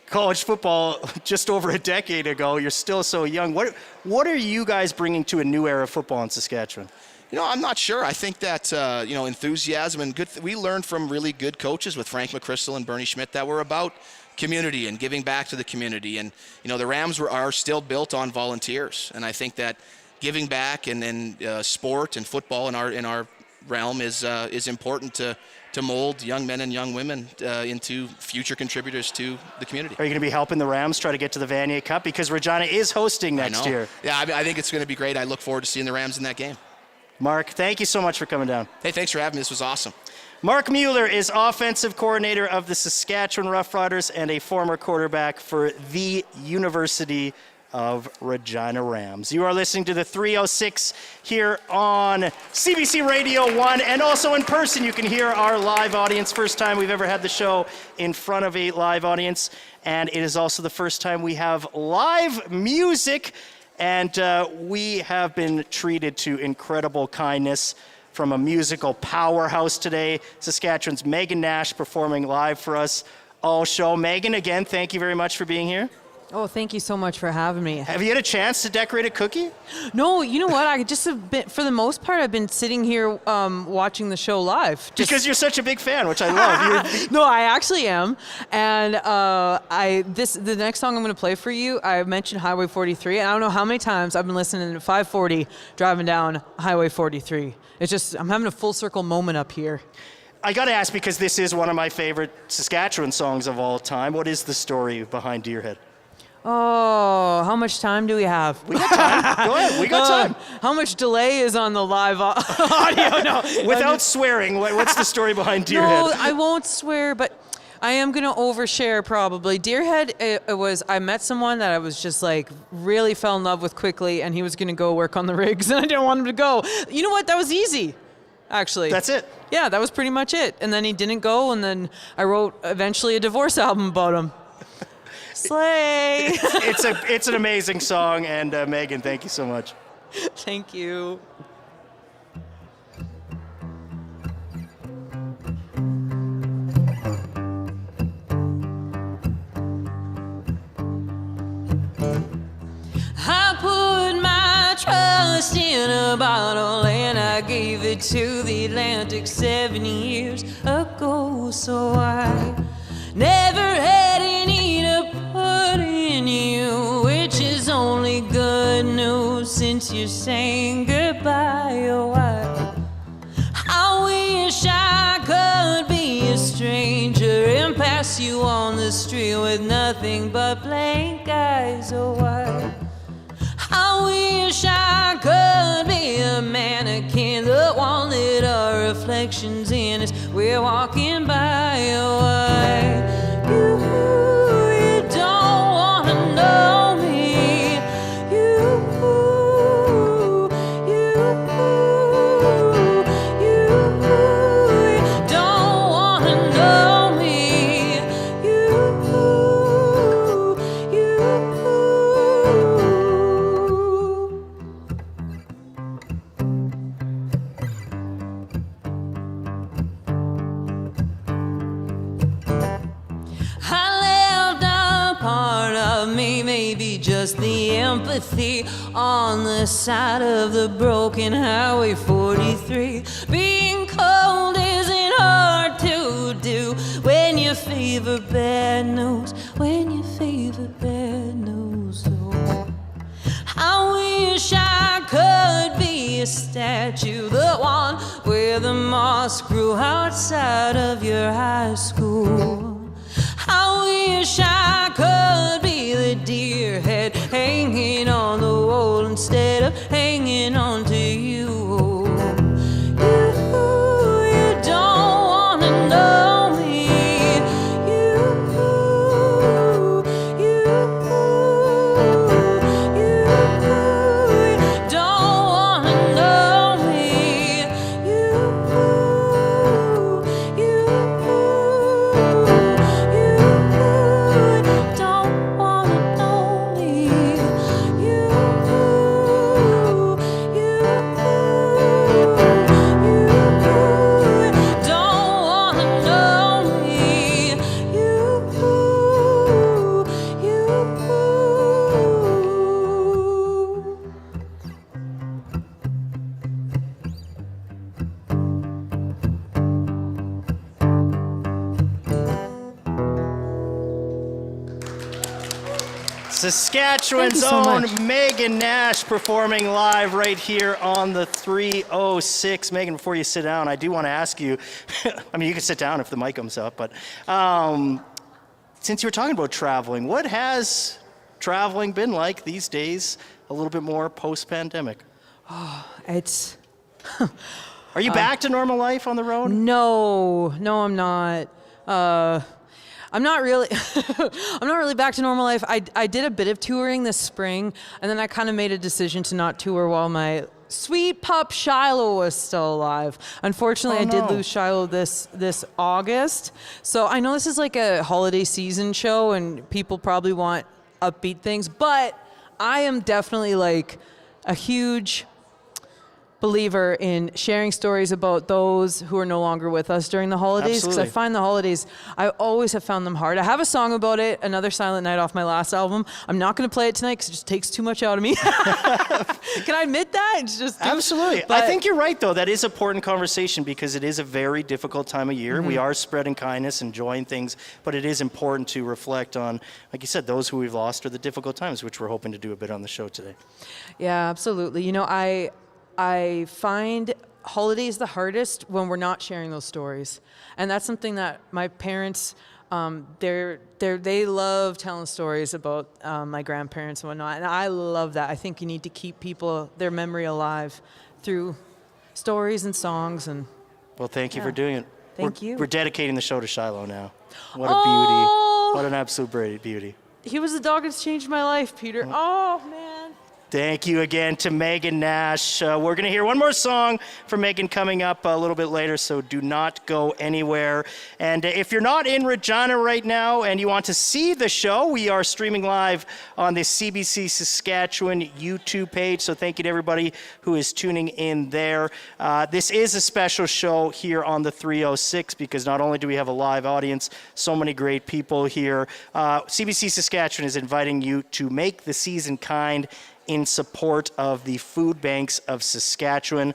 [SPEAKER 1] college football just over a decade ago, you're still so young, what are you guys bringing to a new era of football in Saskatchewan?
[SPEAKER 14] I'm not sure. I think that, enthusiasm and we learned from really good coaches with Frank McChrystal and Bernie Schmidt that were about community and giving back to the community. And, the Rams are still built on volunteers. And I think that giving back and then sport and football in our realm is important to mold young men and young women into future contributors to the community.
[SPEAKER 1] Are you going to be helping the Rams try to get to the Vanier Cup? Because Regina is hosting next year.
[SPEAKER 14] Yeah, I think it's going to be great. I look forward to seeing the Rams in that game.
[SPEAKER 1] Mark, thank you so much for coming down.
[SPEAKER 14] Hey, thanks for having me. This was awesome.
[SPEAKER 1] Mark Mueller is offensive coordinator of the Saskatchewan Roughriders and a former quarterback for the University of Regina Rams. You are listening to the 306 here on CBC Radio 1, and also in person. You can hear our live audience. First time we've ever had the show in front of a live audience, and it is also the first time we have live music, and we have been treated to incredible kindness from a musical powerhouse today. Saskatchewan's Megan Nash performing live for us all show. Megan, again, thank you very much for being here.
[SPEAKER 4] Oh, thank you so much for having me.
[SPEAKER 1] Have you had a chance to decorate a cookie?
[SPEAKER 4] No, you know what? I just have been, for the most part, I've been sitting here watching the show live.
[SPEAKER 1] Because you're such a big fan, which I love.
[SPEAKER 4] No, I actually am. And the next song I'm going to play for you, I mentioned Highway 43, and I don't know how many times I've been listening to 540 driving down Highway 43. It's just, I'm having a full circle moment up here.
[SPEAKER 1] I got to ask, because this is one of my favorite Saskatchewan songs of all time, what is the story behind Deerhead?
[SPEAKER 4] Oh, how much time do we have?
[SPEAKER 1] We got time. Go ahead. We got time.
[SPEAKER 4] How much delay is on the live audio? No.
[SPEAKER 1] Without swearing, what's the story behind Deerhead?
[SPEAKER 4] No, I won't swear, but I am going to overshare probably. Deerhead, it was, I met someone that I was just like really fell in love with quickly, and he was going to go work on the rigs, and I didn't want him to go. You know what? That was easy, actually.
[SPEAKER 1] That's it?
[SPEAKER 4] Yeah, that was pretty much it. And then he didn't go, and then I wrote eventually a divorce album about him. Slay!
[SPEAKER 1] It's an amazing song, and Megan, thank you so much.
[SPEAKER 4] Thank you. I put my trust in a bottle and I gave it to the Atlantic 7 years ago, so I never had any to put in you, which is only good news since you're saying goodbye. Oh, I wish I could be a stranger and pass you on the street with nothing but blank eyes. Oh, I wish I could be a mannequin, the one that our reflections in as we're walking by. Oh, you don't want to know me. You don't want to know me. Maybe just the empathy on the side of the broken Highway 43. Being cold isn't hard to do when you favor bad news, when you favor bad news. Oh, I wish I could be a statue, the one where the moss grew outside of your high school. I wish I could be the deer head hanging on the wall instead of hanging on to you. You don't want to know me. You don't want to know me.
[SPEAKER 1] Saskatchewan's own Megan Nash performing live right here on the 306. Megan, before you sit down, I do want to ask you, I mean, you can sit down if the mic comes up, but since you were talking about traveling, what has traveling been like these days, a little bit more post-pandemic?
[SPEAKER 4] Oh, it's...
[SPEAKER 1] Are you back to normal life on the road?
[SPEAKER 4] No, I'm not. I'm not really I'm not really back to normal life. I did a bit of touring this spring, and then I kind of made a decision to not tour while my sweet pup Shiloh was still alive. Unfortunately, I did lose Shiloh this August. So I know this is like a holiday season show and people probably want upbeat things, but I am definitely like a huge believer in sharing stories about those who are no longer with us during the holidays, because I find the holidays, I always have found them hard. I have a song about it, Another Silent Night off my last album. I'm not going to play it tonight because it just takes too much out of me. Can I admit that? It's just
[SPEAKER 1] Absolutely. I think you're right, though. That is important conversation because it is a very difficult time of year. We are spreading kindness, enjoying things, but it is important to reflect on, like you said, those who we've lost or the difficult times, which we're hoping to do a bit on the show today.
[SPEAKER 4] Yeah, absolutely. You know, I find holidays the hardest when we're not sharing those stories. And that's something that my parents, they love telling stories about my grandparents and whatnot. And I love that. I think you need to keep their memory alive through stories and songs. And
[SPEAKER 1] well, thank you for doing it.
[SPEAKER 4] Thank you.
[SPEAKER 1] We're dedicating the show to Shiloh now. What a beauty. What an absolute beauty.
[SPEAKER 4] He was the dog that's changed my life, Peter. Oh, man.
[SPEAKER 1] Thank you again to Megan Nash. We're going to hear one more song from Megan coming up a little bit later, so do not go anywhere. And if you're not in Regina right now and you want to see the show, we are streaming live on the CBC Saskatchewan YouTube page, so thank you to everybody who is tuning in there. This is a special show here on the 306 because not only do we have a live audience, so many great people here. CBC Saskatchewan is inviting you to make the season kind in support of the Food Banks of Saskatchewan.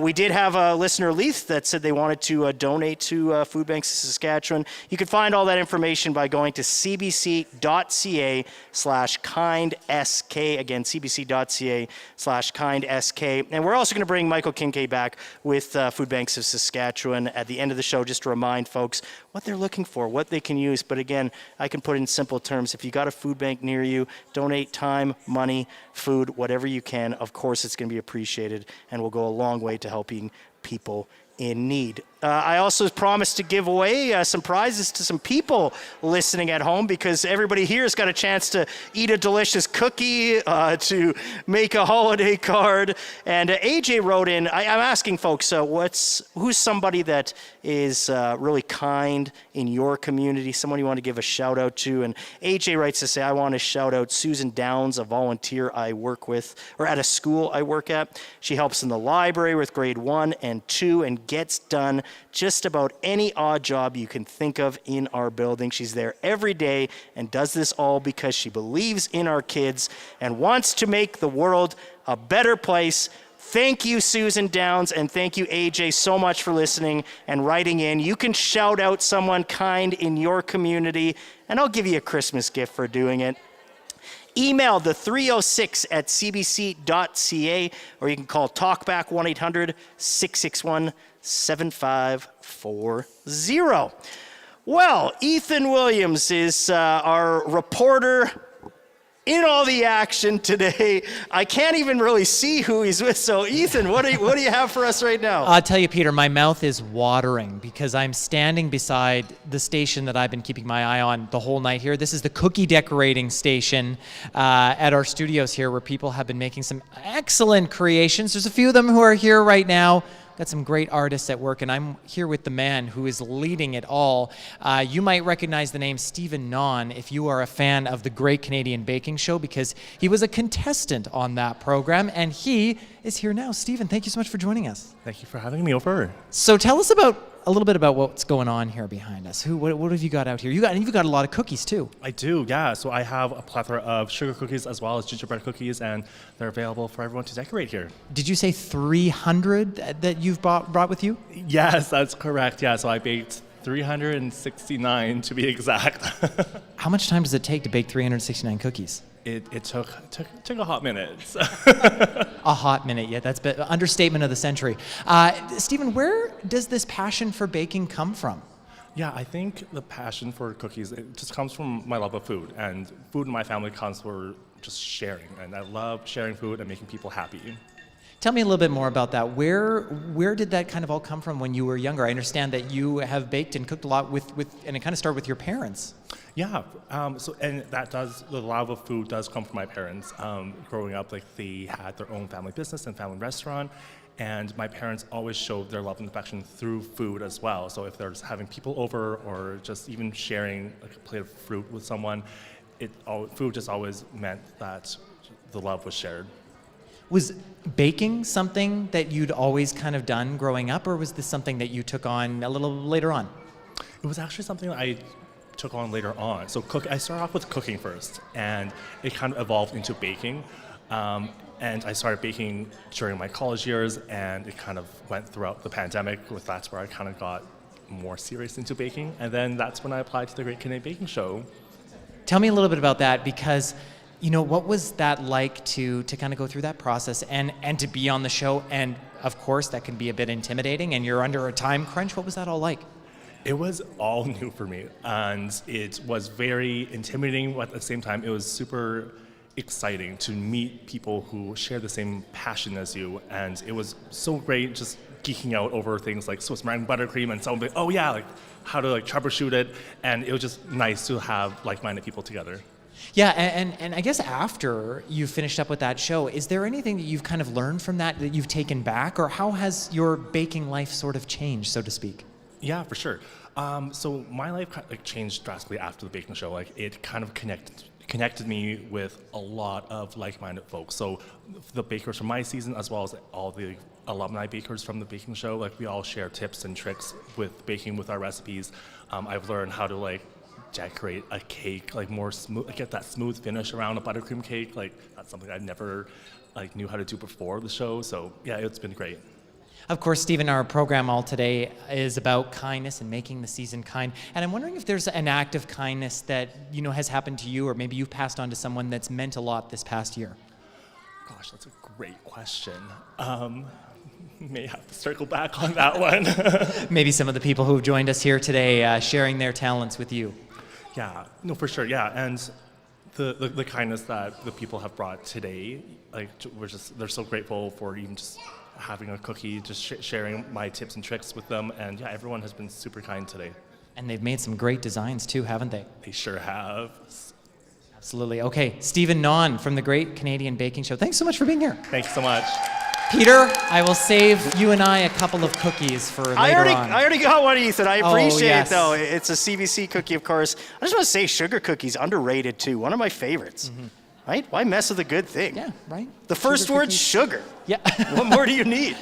[SPEAKER 1] We did have a listener, Leith, that said they wanted to donate to Food Banks of Saskatchewan. You can find all that information by going to cbc.ca/kindsk. Again, cbc.ca/kindsk. And we're also going to bring Michael Kincaid back with Food Banks of Saskatchewan at the end of the show, just to remind folks what they're looking for, what they can use. But again, I can put it in simple terms. If you got a food bank near you, donate time, money, food, whatever you can. Of course, it's going to be appreciated and will go a long way to helping people in need. I also promised to give away some prizes to some people listening at home because everybody here has got a chance to eat a delicious cookie, to make a holiday card. And AJ wrote in, I'm asking folks, who's somebody that is really kind in your community, someone you want to give a shout out to? And AJ writes to say, I want to shout out Susan Downs, a volunteer I work with, or at a school I work at. She helps in the library with grade 1 and 2 and gets done just about any odd job you can think of in our building. She's there every day and does this all because she believes in our kids and wants to make the world a better place. Thank you, Susan Downs, and thank you, AJ, so much for listening and writing in. You can shout out someone kind in your community, and I'll give you a Christmas gift for doing it. Email the 306 at cbc.ca, or you can call Talkback 1-800-661-7540. Well, Ethan Williams is our reporter in all the action today. I can't even really see who he's with. So, Ethan, what do you have for us right now?
[SPEAKER 9] I'll tell you, Peter, my mouth is watering because I'm standing beside the station that I've been keeping my eye on the whole night here. This is the cookie decorating station at our studios here where people have been making some excellent creations. There's a few of them who are here right now. Got some great artists at work, and I'm here with the man who is leading it all. You might recognize the name Stephen Nahn if you are a fan of the Great Canadian Baking Show, because he was a contestant on that program, and he is here now. Stephen, thank you so much for joining us.
[SPEAKER 15] Thank you for having me over.
[SPEAKER 9] So tell us a little bit about what's going on here behind us. What have you got out here? You've got a lot of cookies too.
[SPEAKER 15] I do, yeah. So I have a plethora of sugar cookies as well as gingerbread cookies, and they're available for everyone to decorate here.
[SPEAKER 9] Did you say 300 that you've brought with you?
[SPEAKER 15] Yes, that's correct. Yeah, so I baked 369 to be exact.
[SPEAKER 9] How much time does it take to bake 369 cookies?
[SPEAKER 15] It took a hot minute.
[SPEAKER 9] A hot minute, yeah, that's an understatement of the century. Stephen, where does this passion for baking come from?
[SPEAKER 15] Yeah, I think the passion for cookies, it just comes from my love of food, and food in my family comes for just sharing, and I love sharing food and making people happy.
[SPEAKER 9] Tell me a little bit more about that. Where did that kind of all come from when you were younger? I understand that you have baked and cooked a lot and it kind of started with your parents.
[SPEAKER 15] Yeah, and the love of food does come from my parents. Growing up, they had their own family business and family restaurant, and my parents always showed their love and affection through food as well. So if they're just having people over or just even sharing a plate of fruit with someone, food just always meant that the love was shared.
[SPEAKER 9] Was baking something that you'd always kind of done growing up, or was this something that you took on a little later on?
[SPEAKER 15] It was actually something that I took on later on. So I started off with cooking first, and it kind of evolved into baking. And I started baking during my college years, and it kind of went throughout the pandemic. That's where I kind of got more serious into baking. And then that's when I applied to the Great Canadian Baking Show.
[SPEAKER 9] Tell me a little bit about that, because what was that like to kind of go through that process and to be on the show? And of course, that can be a bit intimidating, and you're under a time crunch. What was that all like?
[SPEAKER 15] It was all new for me, and it was very intimidating, but at the same time, it was super exciting to meet people who share the same passion as you. And it was so great just geeking out over things like Swiss meringue buttercream, and someone would be, oh yeah, how to troubleshoot it. And it was just nice to have like-minded people together.
[SPEAKER 9] Yeah, and I guess after you finished up with that show, is there anything that you've kind of learned from that you've taken back, or how has your baking life sort of changed, so to speak?
[SPEAKER 15] Yeah, for sure. So my life changed drastically after the baking show. It kind of connected me with a lot of like-minded folks. So the bakers from my season, as well as all the alumni bakers from the baking show, we all share tips and tricks with baking with our recipes. I've learned how to decorate a cake more smooth, get that smooth finish around a buttercream cake. That's something I never knew how to do before the show. So yeah, it's been great.
[SPEAKER 9] Of course, Stephen, our program all today is about kindness and making the season kind. And I'm wondering if there's an act of kindness that has happened to you, or maybe you've passed on to someone that's meant a lot this past year.
[SPEAKER 15] Gosh, that's a great question. May have to circle back on that one.
[SPEAKER 9] Maybe some of the people who've joined us here today sharing their talents with you.
[SPEAKER 15] Yeah, no, for sure, yeah. And the kindness that the people have brought today, they're so grateful for even just having a cookie, just sharing my tips and tricks with them. And yeah, everyone has been super kind today.
[SPEAKER 9] And they've made some great designs too, haven't they?
[SPEAKER 15] They sure have.
[SPEAKER 9] Absolutely. Okay, Stephen Naun from the Great Canadian Baking Show. Thanks so much for being here.
[SPEAKER 15] Thanks so much.
[SPEAKER 9] Peter, I will save you and I a couple of cookies for later on.
[SPEAKER 1] I already got one, Ethan. I appreciate
[SPEAKER 9] yes.
[SPEAKER 1] it, though. It's a CBC cookie, of course. I just want to say sugar cookies, underrated, too. One of my favorites. Mm-hmm. Right? Why mess with a good thing?
[SPEAKER 9] Yeah, right.
[SPEAKER 1] The first word's sugar.
[SPEAKER 9] Yeah.
[SPEAKER 1] What more do you need?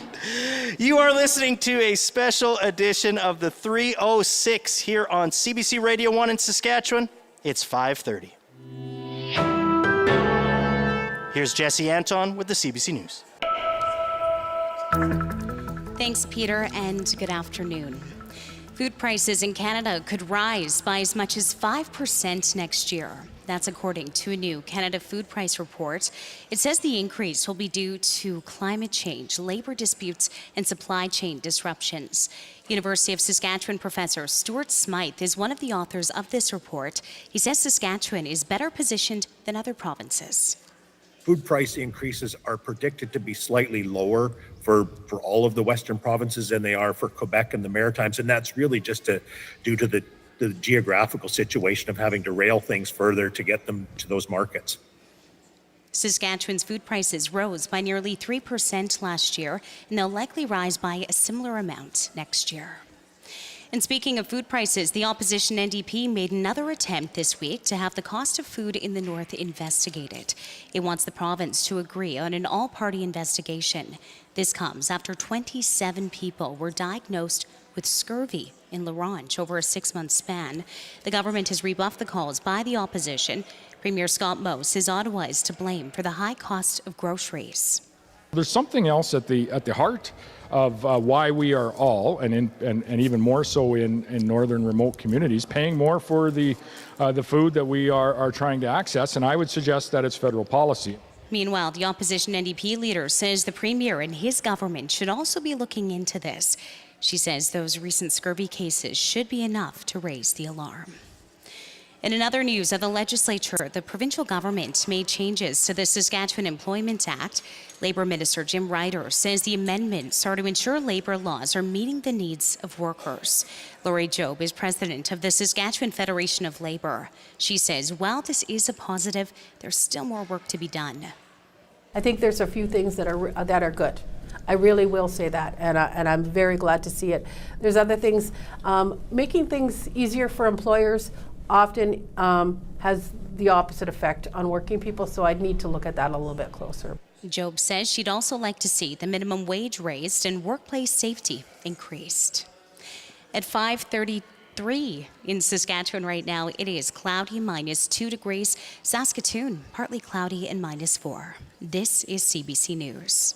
[SPEAKER 1] You are listening to a special edition of the 306 here on CBC Radio 1 in Saskatchewan. It's 5:30. Here's Jesse Anton with the CBC News.
[SPEAKER 2] Thanks, Peter, and good afternoon. Food prices in Canada could rise by as much as 5% next year. That's according to a new Canada Food Price Report. It says the increase will be due to climate change, labor disputes, and supply chain disruptions. University of Saskatchewan professor Stuart Smythe is one of the authors of this report. He says Saskatchewan is better positioned than other provinces.
[SPEAKER 7] Food price increases are predicted to be slightly lower for all of the Western provinces than they are for Quebec and the Maritimes, and that's really just due to the geographical situation of having to rail things further to get them to those markets.
[SPEAKER 2] Saskatchewan's food prices rose by nearly 3% last year, and they'll likely rise by a similar amount next year. And speaking of food prices, the opposition NDP made another attempt this week to have the cost of food in the north investigated. It wants the province to agree on an all-party investigation. This comes after 27 people were diagnosed with scurvy in La Ronge over a 6-month span. The government has rebuffed the calls by the opposition. Premier Scott Moe says Ottawa is to blame for the high cost of groceries.
[SPEAKER 16] There's something else at the heart of why we are all, and even more so in northern remote communities, paying more for the food that we are trying to access, and I would suggest that it's federal policy.
[SPEAKER 2] Meanwhile, the opposition NDP leader says the Premier and his government should also be looking into this. She says those recent scurvy cases should be enough to raise the alarm. In another news, at the legislature, the provincial government made changes to the Saskatchewan Employment Act. Labour Minister Jim Ryder says the amendments are to ensure labour laws are meeting the needs of workers. Laurie Job is president of the Saskatchewan Federation of Labour. She says while this is a positive, there's still more work to be done.
[SPEAKER 17] I think there's a few things that are good. I really will say that, and I'm very glad to see it. There's other things. Making things easier for employers often has the opposite effect on working people, so I'd need to look at that a little bit closer.
[SPEAKER 2] Job says she'd also like to see the minimum wage raised and workplace safety increased. At 5:33 in Saskatchewan right now, it is cloudy, -2 degrees. Saskatoon, partly cloudy and -4. This is CBC News.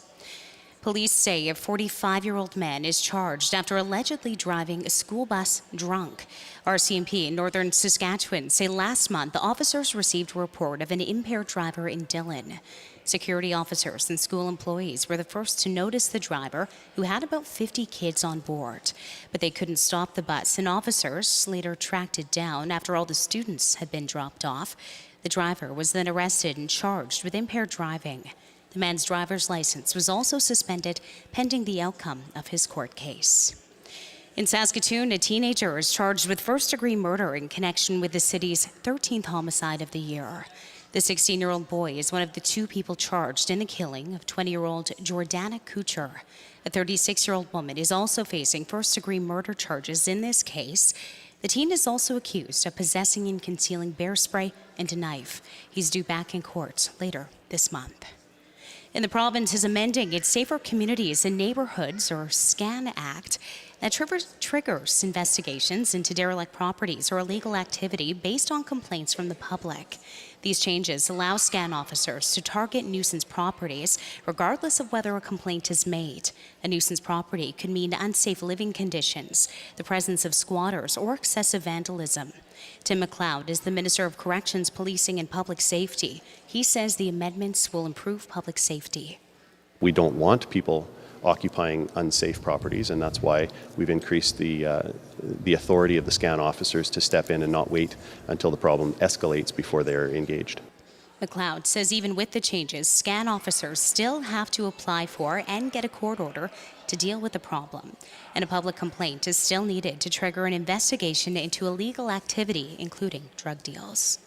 [SPEAKER 2] Police say a 45-year-old man is charged after allegedly driving a school bus drunk. RCMP in northern Saskatchewan say last month the officers received a report of an impaired driver in Dillon. Security officers and school employees were the first to notice the driver, who had about 50 kids on board. But they couldn't stop the bus, and officers later tracked it down after all the students had been dropped off. The driver was then arrested and charged with impaired driving. The man's driver's license was also suspended pending the outcome of his court case. In Saskatoon, a teenager is charged with first-degree murder in connection with the city's 13th homicide of the year. The 16-year-old boy is one of the 2 people charged in the killing of 20-year-old Jordana Kucher. A 36-year-old woman is also facing first-degree murder charges in this case. The teen is also accused of possessing and concealing bear spray and a knife. He's due back in court later this month. And the province is amending its Safer Communities and Neighborhoods, or SCAN Act, that triggers investigations into derelict properties or illegal activity based on complaints from the public. These changes allow SCAN officers to target nuisance properties regardless of whether a complaint is made. A nuisance property could mean unsafe living conditions, the presence of squatters, or excessive vandalism. Tim McLeod is the Minister of Corrections, Policing and Public Safety. He says the amendments will improve public safety.
[SPEAKER 18] We don't want people occupying unsafe properties, and that's why we've increased the authority of the SCAN officers to step in and not wait until the problem escalates before they're engaged.
[SPEAKER 2] McLeod says even with the changes, SCAN officers still have to apply for and get a court order to deal with the problem. And a public complaint is still needed to trigger an investigation into illegal activity, including drug deals.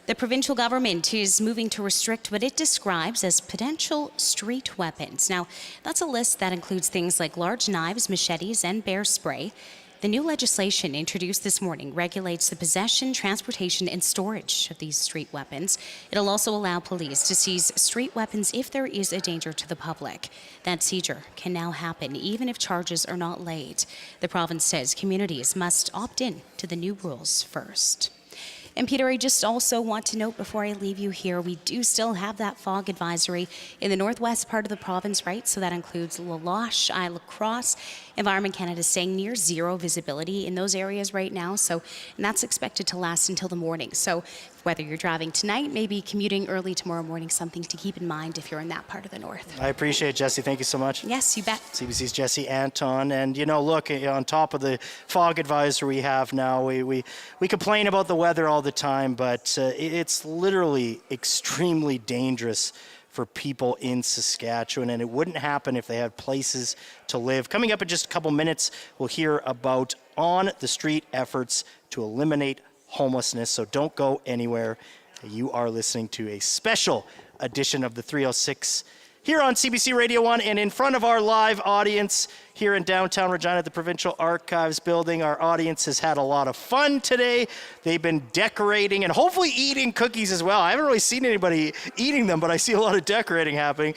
[SPEAKER 2] The provincial government is moving to restrict what it describes as potential street weapons. Now, that's a list that includes things like large knives, machetes, and bear spray. The new legislation introduced this morning regulates the possession, transportation, and storage of these street weapons. It'll also allow police to seize street weapons if there is a danger to the public. That seizure can now happen even if charges are not laid. The province says communities must opt in to the new rules first. And Peter, I just also want to note before I leave you here, we do still have that fog advisory in the northwest part of the province, right? So that includes La Loche, Isle of Cross. Environment Canada is saying near zero visibility in those areas right now. And that's expected to last until the morning. So whether you're driving tonight, maybe commuting early tomorrow morning, something to keep in mind if you're in that part of the north.
[SPEAKER 1] I appreciate it, Jesse. Thank you so much.
[SPEAKER 2] Yes, you bet.
[SPEAKER 1] CBC's Jesse Anton. And, look, on top of the fog advisory we have now, we complain about the weather all the time, but it's literally extremely dangerous for people in Saskatchewan, and it wouldn't happen if they had places to live. Coming up in just a couple minutes, we'll hear about on-the-street efforts to eliminate homelessness, so don't go anywhere. You are listening to a special edition of the 306 here on CBC Radio 1 and in front of our live audience here in downtown Regina at the Provincial Archives building. Our audience has had a lot of fun today. They've been decorating and hopefully eating cookies as well. I haven't really seen anybody eating them, but I see a lot of decorating happening.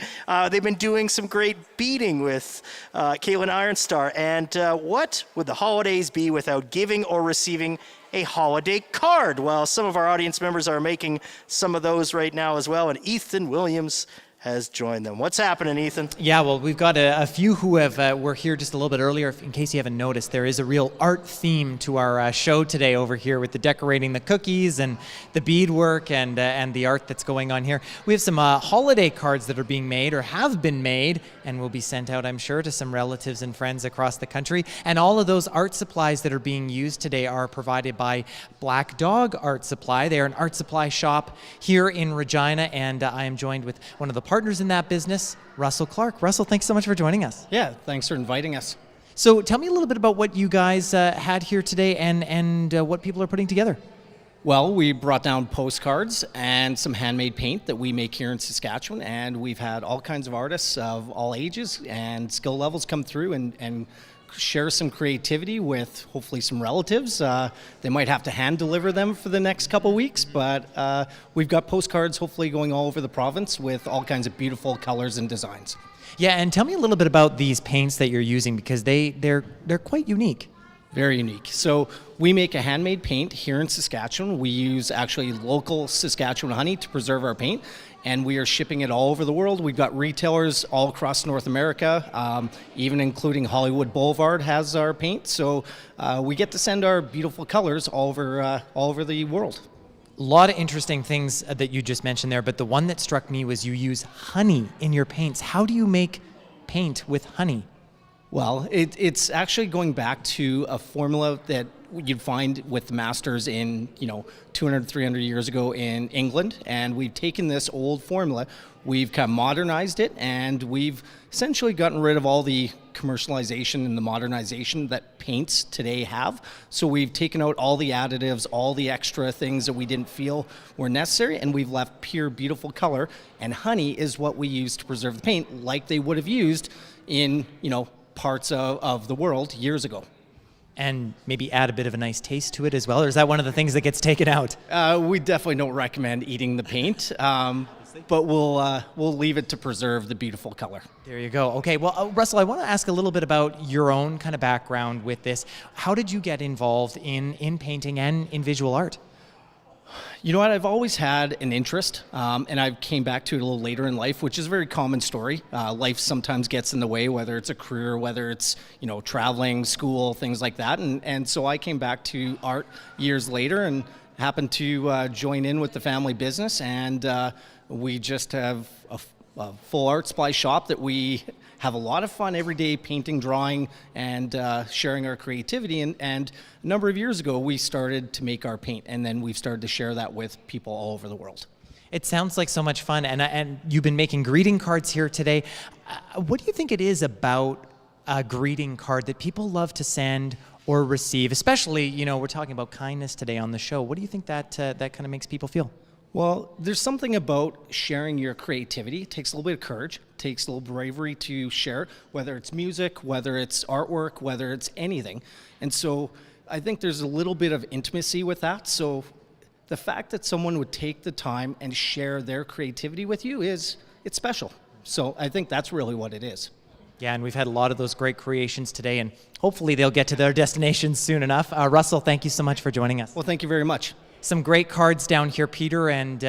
[SPEAKER 1] They've been doing some great beading with Caitlin Ironstar. And what would the holidays be without giving or receiving a holiday card? Well, some of our audience members are making some of those right now as well. And Ethan Williams has joined them. What's happening, Ethan?
[SPEAKER 9] Yeah, well, we've got a few who were here just a little bit earlier. In case you haven't noticed, there is a real art theme to our show today over here with the decorating the cookies and the beadwork and the art that's going on here. We have some holiday cards that are being made or have been made and will be sent out, I'm sure, to some relatives and friends across the country. And all of those art supplies that are being used today are provided by Black Dog Art Supply. They are an art supply shop here in Regina, and I am joined with one of the partners in that business, Russell Clark. Russell, thanks so much for joining us.
[SPEAKER 19] Yeah, thanks for inviting us.
[SPEAKER 9] So tell me a little bit about what you guys had here today and what people are putting together.
[SPEAKER 19] Well, we brought down postcards and some handmade paint that we make here in Saskatchewan, and we've had all kinds of artists of all ages and skill levels come through and share some creativity with hopefully some relatives. They might have to hand deliver them for the next couple weeks, but we've got postcards hopefully going all over the province with all kinds of beautiful colors and designs.
[SPEAKER 9] Yeah, and tell me a little bit about these paints that you're using, because they're quite unique.
[SPEAKER 19] Very unique. So we make a handmade paint here in Saskatchewan. We use actually local Saskatchewan honey to preserve our paint, and we are shipping it all over the world. We've got retailers all across North America, even including Hollywood Boulevard has our paint. So we get to send our beautiful colors all over the world.
[SPEAKER 9] A lot of interesting things that you just mentioned there, but the one that struck me was you use honey in your paints. How do you make paint with honey?
[SPEAKER 19] Well, it's actually going back to a formula that you'd find with masters in, 200, 300 years ago in England. And we've taken this old formula, we've kind of modernized it, and we've essentially gotten rid of all the commercialization and the modernization that paints today have. So we've taken out all the additives, all the extra things that we didn't feel were necessary, and we've left pure, beautiful color. And honey is what we use to preserve the paint, like they would have used in, parts of the world years ago.
[SPEAKER 9] And maybe add a bit of a nice taste to it as well, or is that one of the things that gets taken out?
[SPEAKER 19] We definitely don't recommend eating the paint, but we'll leave it to preserve the beautiful color.
[SPEAKER 9] There you go. Okay, well, Russell, I want to ask a little bit about your own kind of background with this. How did you get involved in painting and in visual art?
[SPEAKER 19] You know what, I've always had an interest, and I came back to it a little later in life, which is a very common story. Life sometimes gets in the way, whether it's a career, whether it's, traveling, school, things like that. And so I came back to art years later and happened to join in with the family business, and we just have a full art supply shop that we have a lot of fun every day painting, drawing, and sharing our creativity. And a number of years ago, we started to make our paint, and then we've started to share that with people all over the world.
[SPEAKER 9] It sounds like so much fun, and you've been making greeting cards here today. What do you think it is about a greeting card that people love to send or receive? Especially, we're talking about kindness today on the show. What do you think that kind of makes people feel?
[SPEAKER 19] Well, there's something about sharing your creativity. It takes a little bit of courage, it takes a little bravery to share, whether it's music, whether it's artwork, whether it's anything. And so I think there's a little bit of intimacy with that. So the fact that someone would take the time and share their creativity with you it's special. So I think that's really what it is.
[SPEAKER 9] Yeah, and we've had a lot of those great creations today, and hopefully they'll get to their destinations soon enough. Russell, thank you so much for joining us.
[SPEAKER 19] Well, thank you very much.
[SPEAKER 9] Some great cards down here, Peter, and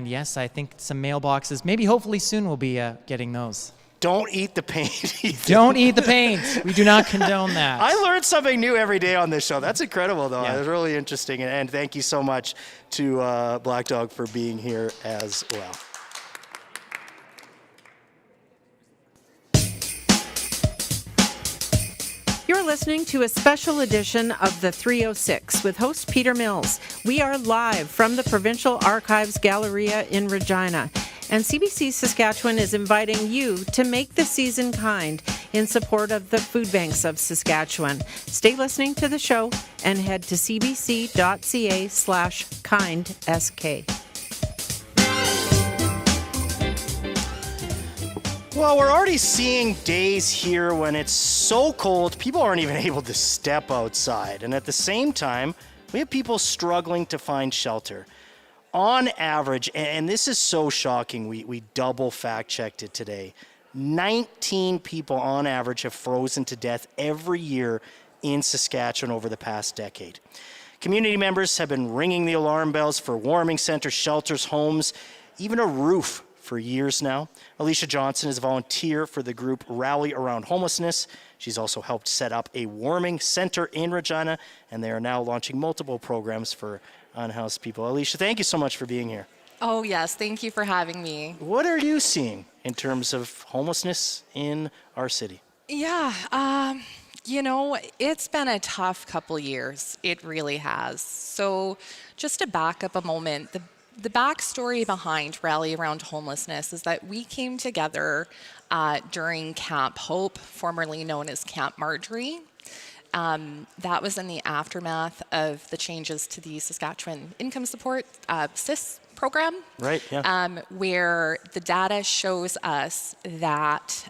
[SPEAKER 9] yes, I think some mailboxes. Maybe hopefully soon we'll be getting those.
[SPEAKER 1] Don't eat the paint.
[SPEAKER 9] Don't eat the paint. We do not condone that.
[SPEAKER 1] I learned something new every day on this show. That's incredible, though. Yeah. It was really interesting, and thank you so much to Black Dog for being here as well.
[SPEAKER 20] You're listening to a special edition of The 306 with host Peter Mills. We are live from the Provincial Archives Galleria in Regina, and CBC Saskatchewan is inviting you to make the season kind in support of the Food Banks of Saskatchewan. Stay listening to the show and head to cbc.ca/kindsk.
[SPEAKER 1] Well, we're already seeing days here when it's so cold, people aren't even able to step outside. And at the same time, we have people struggling to find shelter. On average, and this is so shocking, we double fact-checked it today, 19 people on average have frozen to death every year in Saskatchewan over the past decade. Community members have been ringing the alarm bells for warming centers, shelters, homes, even a roof for years now. Alicia Johnson is a volunteer for the group Rally Around Homelessness. She's also helped set up a warming center in Regina, and they are now launching multiple programs for unhoused people. Alicia, thank you so much for being here.
[SPEAKER 21] Oh, yes. Thank you for having me.
[SPEAKER 1] What are you seeing in terms of homelessness in our city?
[SPEAKER 21] Yeah, you know, it's been a tough couple years. It really has. So just to back up a moment, the backstory behind Rally Around Homelessness is that we came together during Camp Hope, formerly known as Camp Marjorie. That was in the aftermath of the changes to the Saskatchewan Income Support, SIS program.
[SPEAKER 1] Right, yeah.
[SPEAKER 21] Where the data shows us that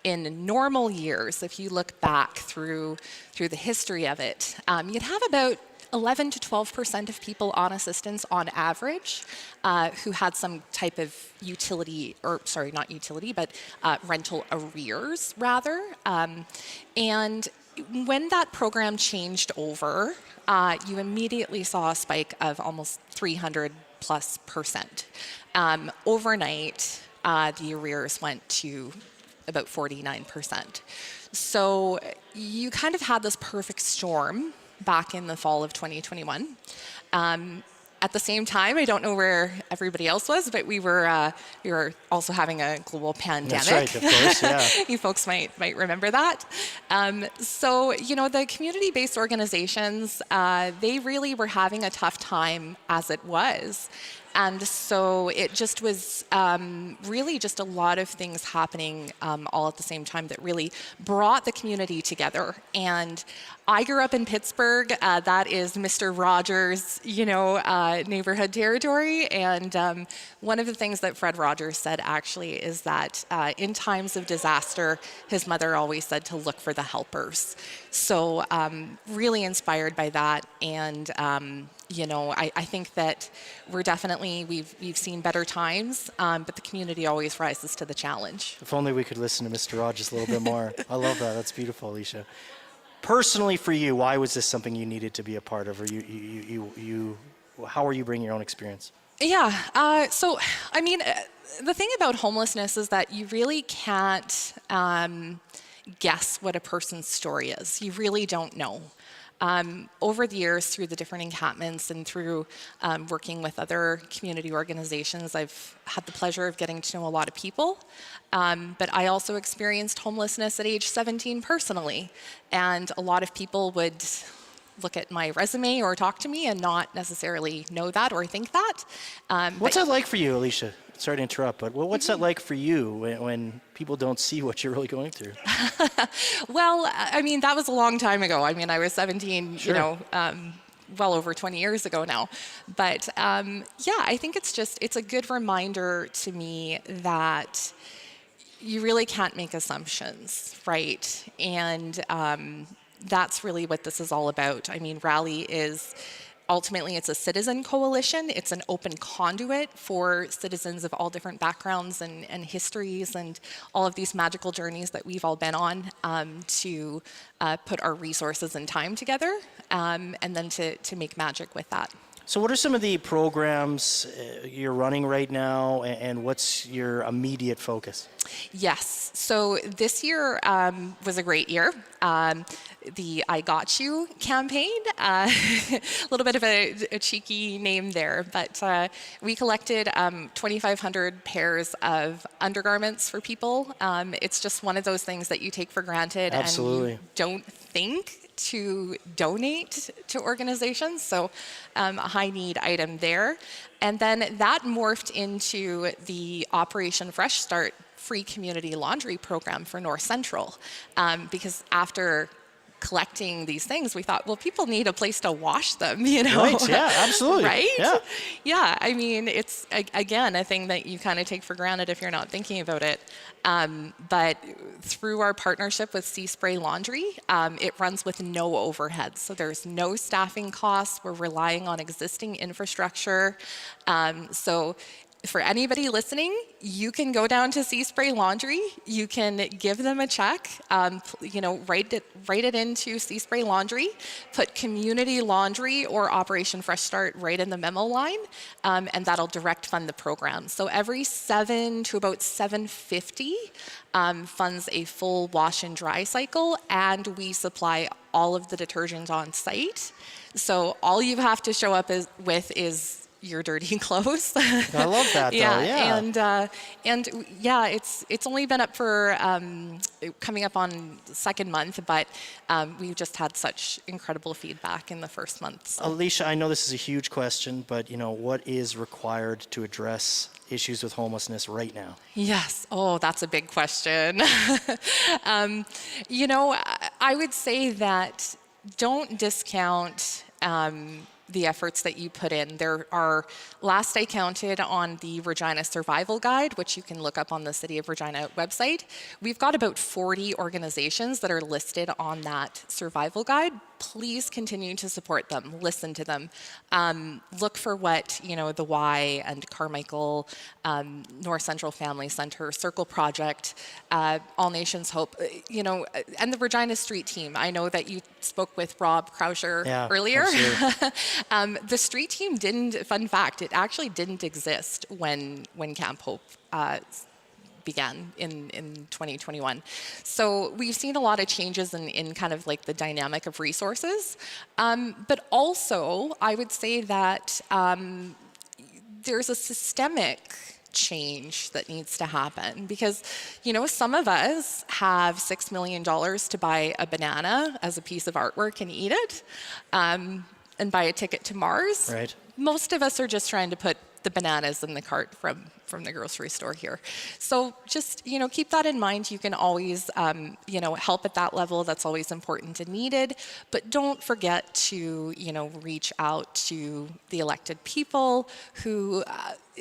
[SPEAKER 21] in normal years, if you look back through the history of it, you'd have about 11 to 12% of people on assistance on average who had some type of utility, or sorry, not utility, but rental arrears rather. And when that program changed over, you immediately saw a spike of almost 300+%. Overnight, the arrears went to about 49%. So you kind of had this perfect storm back in the fall of 2021. At the same time, I don't know where everybody else was, but we were also having a global pandemic.
[SPEAKER 1] That's right, of course, yeah.
[SPEAKER 21] You folks might remember that. So, you know, the community-based organizations, they really were having a tough time as it was. And so it just was really just a lot of things happening all at the same time that really brought the community together. And I grew up in Pittsburgh. That is Mr. Rogers, you know, neighborhood territory. And one of the things that Fred Rogers said actually is that in times of disaster, his mother always said to look for the helpers. So really inspired by that. And you know, I think that we're definitely, we've seen better times, but the community always rises to the challenge.
[SPEAKER 1] If only we could listen to Mr. Rogers a little bit more. I love that. That's beautiful, Alicia. Personally for you, why was this something you needed to be a part of, or how are you bringing your own experience?
[SPEAKER 21] Yeah, so, I mean, the thing about homelessness is that you really can't guess what a person's story is. You really don't know. Over the years, through the different encampments and through working with other community organizations, I've had the pleasure of getting to know a lot of people. But I also experienced homelessness at age 17 personally. And a lot of people would look at my resume or talk to me and not necessarily know that or think that.
[SPEAKER 1] What's that like for you, Alicia? Sorry to interrupt, but what's that like for you when people don't see what you're really going through?
[SPEAKER 21] Well, I mean, that was a long time ago. I mean, I was 17,
[SPEAKER 1] Sure.
[SPEAKER 21] you know, well over 20 years ago now. But yeah, I think it's a good reminder to me that you really can't make assumptions, right? And that's really what this is all about. I mean, Rally is ultimately, it's a citizen coalition. It's an open conduit for citizens of all different backgrounds and histories and all of these magical journeys that we've all been on to put our resources and time together and then to make magic with that.
[SPEAKER 1] So what are some of the programs you're running right now, and what's your immediate focus?
[SPEAKER 21] Yes, so this year was a great year. The I Got You campaign, a little bit of a cheeky name there, but we collected 2,500 pairs of undergarments for people. It's just one of those things that you take for granted.
[SPEAKER 1] Absolutely.
[SPEAKER 21] And you don't think to donate to organizations, so a high need item there. And then that morphed into the Operation Fresh Start free community laundry program for North Central, because after collecting these things, we thought, well, people need a place to wash them, you know?
[SPEAKER 1] Right, yeah, absolutely.
[SPEAKER 21] Right?
[SPEAKER 1] Yeah.
[SPEAKER 21] Yeah, I mean, it's, again, a thing that you kind of take for granted if you're not thinking about it. But through our partnership with Sea Spray Laundry, it runs with no overhead. So there's no staffing costs. We're relying on existing infrastructure. So for anybody listening, you can go down to Sea Spray Laundry. You can give them a check. Write it into Sea Spray Laundry. Put Community Laundry or Operation Fresh Start right in the memo line, and that'll direct fund the program. So every 7 to about 750 funds a full wash and dry cycle, and we supply all of the detergent on site. So all you have to show up with is your dirty clothes.
[SPEAKER 1] I love that, though. Yeah.
[SPEAKER 21] And yeah, it's only been up for coming up on second month, but we've just had such incredible feedback in the first month. So.
[SPEAKER 1] Alicia, I know this is a huge question, but what is required to address issues with homelessness right now?
[SPEAKER 21] Yes. Oh, that's a big question. I would say that don't discount the efforts that you put in. There are, last I counted on the Regina Survival Guide, which you can look up on the City of Regina website, we've got about 40 organizations that are listed on that survival guide. Please continue to support them, listen to them. Look for what, the Y and Carmichael, North Central Family Center, Circle Project, All Nations Hope, and the Regina Street team. I know that you spoke with Rob Krauscher earlier. The street team fun fact, it actually didn't exist when Camp Hope began in 2021. So we've seen a lot of changes in kind of like the dynamic of resources. But also, I would say that there's a systemic change that needs to happen because, some of us have $6 million to buy a banana as a piece of artwork and eat it, and buy a ticket to Mars.
[SPEAKER 1] Right.
[SPEAKER 21] Most of us are just trying to put the bananas in the cart from the grocery store here. So just, keep that in mind. You can always, help at that level. That's always important and needed. But don't forget to, reach out to the elected people who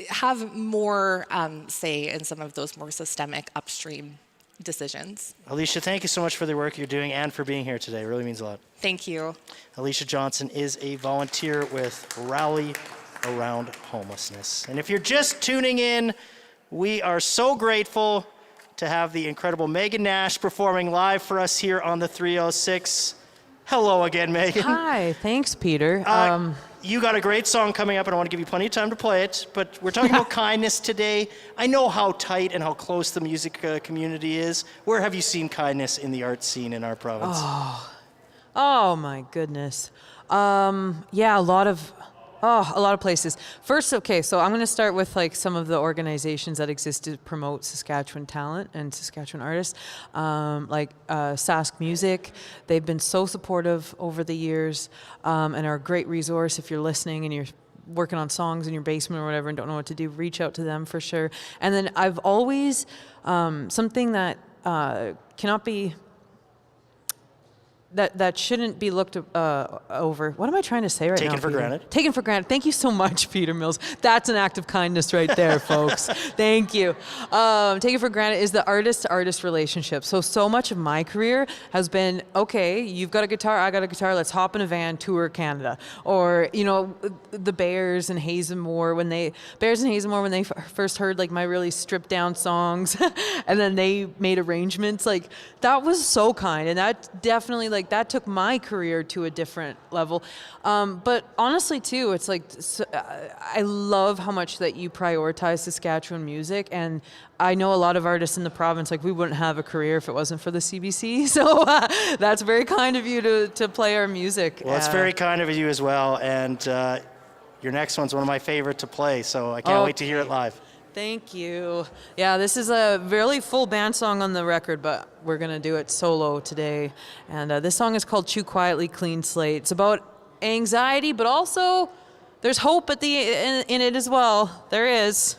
[SPEAKER 21] have more say in some of those more systemic upstream decisions.
[SPEAKER 1] Alicia, thank you so much for the work you're doing and for being here today. It really means a lot.
[SPEAKER 21] Thank you.
[SPEAKER 1] Alicia Johnson is a volunteer with Rally Around Homelessness. And if you're just tuning in, we are so grateful to have the incredible Megan Nash performing live for us here on the 306. Hello again, Megan.
[SPEAKER 4] Hi, thanks, Peter.
[SPEAKER 1] You got a great song coming up, and I want to give you plenty of time to play it, but we're talking about kindness today. I know how tight and how close the music community is. Where have you seen kindness in the art scene in our province?
[SPEAKER 4] Oh my goodness. A lot of places. First, okay, so I'm going to start with some of the organizations that exist to promote Saskatchewan talent and Saskatchewan artists, Sask Music. They've been so supportive over the years and are a great resource if you're listening and you're working on songs in your basement or whatever and don't know what to do, reach out to them for sure. And then I've always, something that cannot be, that shouldn't be looked over. What am I trying to say right now?
[SPEAKER 1] Taken for granted.
[SPEAKER 4] Taken for granted. Thank you so much, Peter Mills. That's an act of kindness right there, folks. Thank you. Taken for granted is the artist-to-artist relationship. So much of my career has been, okay, you've got a guitar, I got a guitar, let's hop in a van, tour Canada. Or, the Bears and Hazelmore, when they first heard my really stripped down songs and then they made arrangements, that was so kind. And that definitely that took my career to a different level. But honestly, too, it's I love how much that you prioritize Saskatchewan music. And I know a lot of artists in the province, we wouldn't have a career if it wasn't for the CBC. So that's very kind of you to play our music.
[SPEAKER 1] Well, it's very kind of you as well. And your next one's one of my favorite to play. So I can't wait to hear it live.
[SPEAKER 4] Thank you. Yeah, this is a really full band song on the record, but we're going to do it solo today. And this song is called Chew Quietly, Clean Slate. It's about anxiety, but also there's hope in it as well. There is.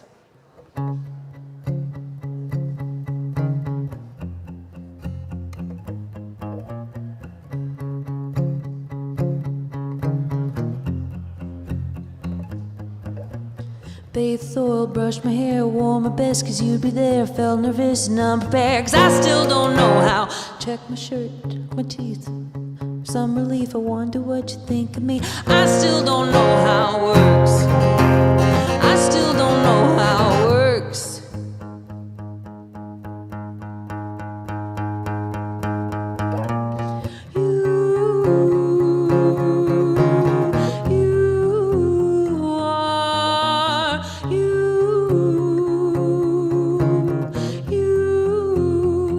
[SPEAKER 3] Bathed oil, brushed my hair, wore my best cause you'd be there. Felt nervous and unprepared cause I still don't know how. Check my shirt, my teeth, for some relief. I wonder what you think of me. I still don't know how it works. I still don't don't know how it works.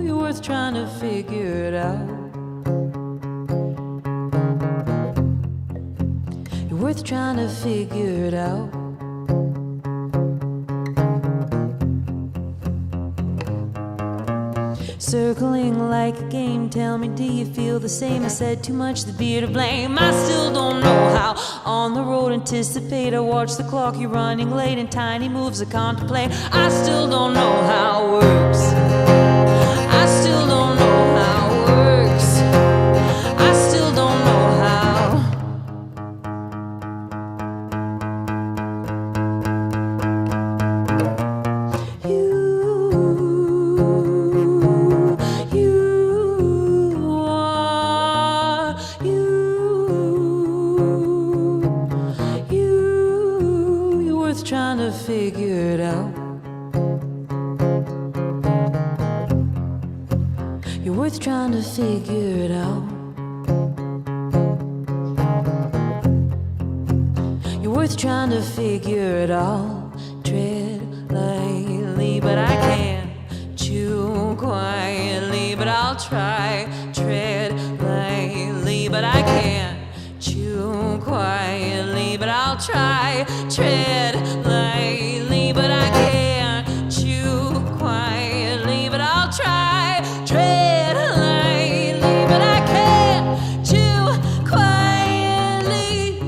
[SPEAKER 3] You're worth trying to figure it out. You're worth trying to figure it out. Circling like a game, tell me, do you feel the same? I said too much, the beer to blame. I still don't know how. On the road, anticipate. I watch the clock, you're running late, and tiny moves I contemplate. I still don't know how it works. I still don't know how it works. I still don't know how. You're worth trying to figure it out. You're worth trying to figure it out. You're worth trying to figure it out. Tread lightly, but I can't. Chew quietly, but I'll try. Tread lightly, but I can't. Chew quietly, but I'll try. Tread lightly, but I can't. Chew quietly, but I'll try. Tread lightly, but I can't. Chew quietly.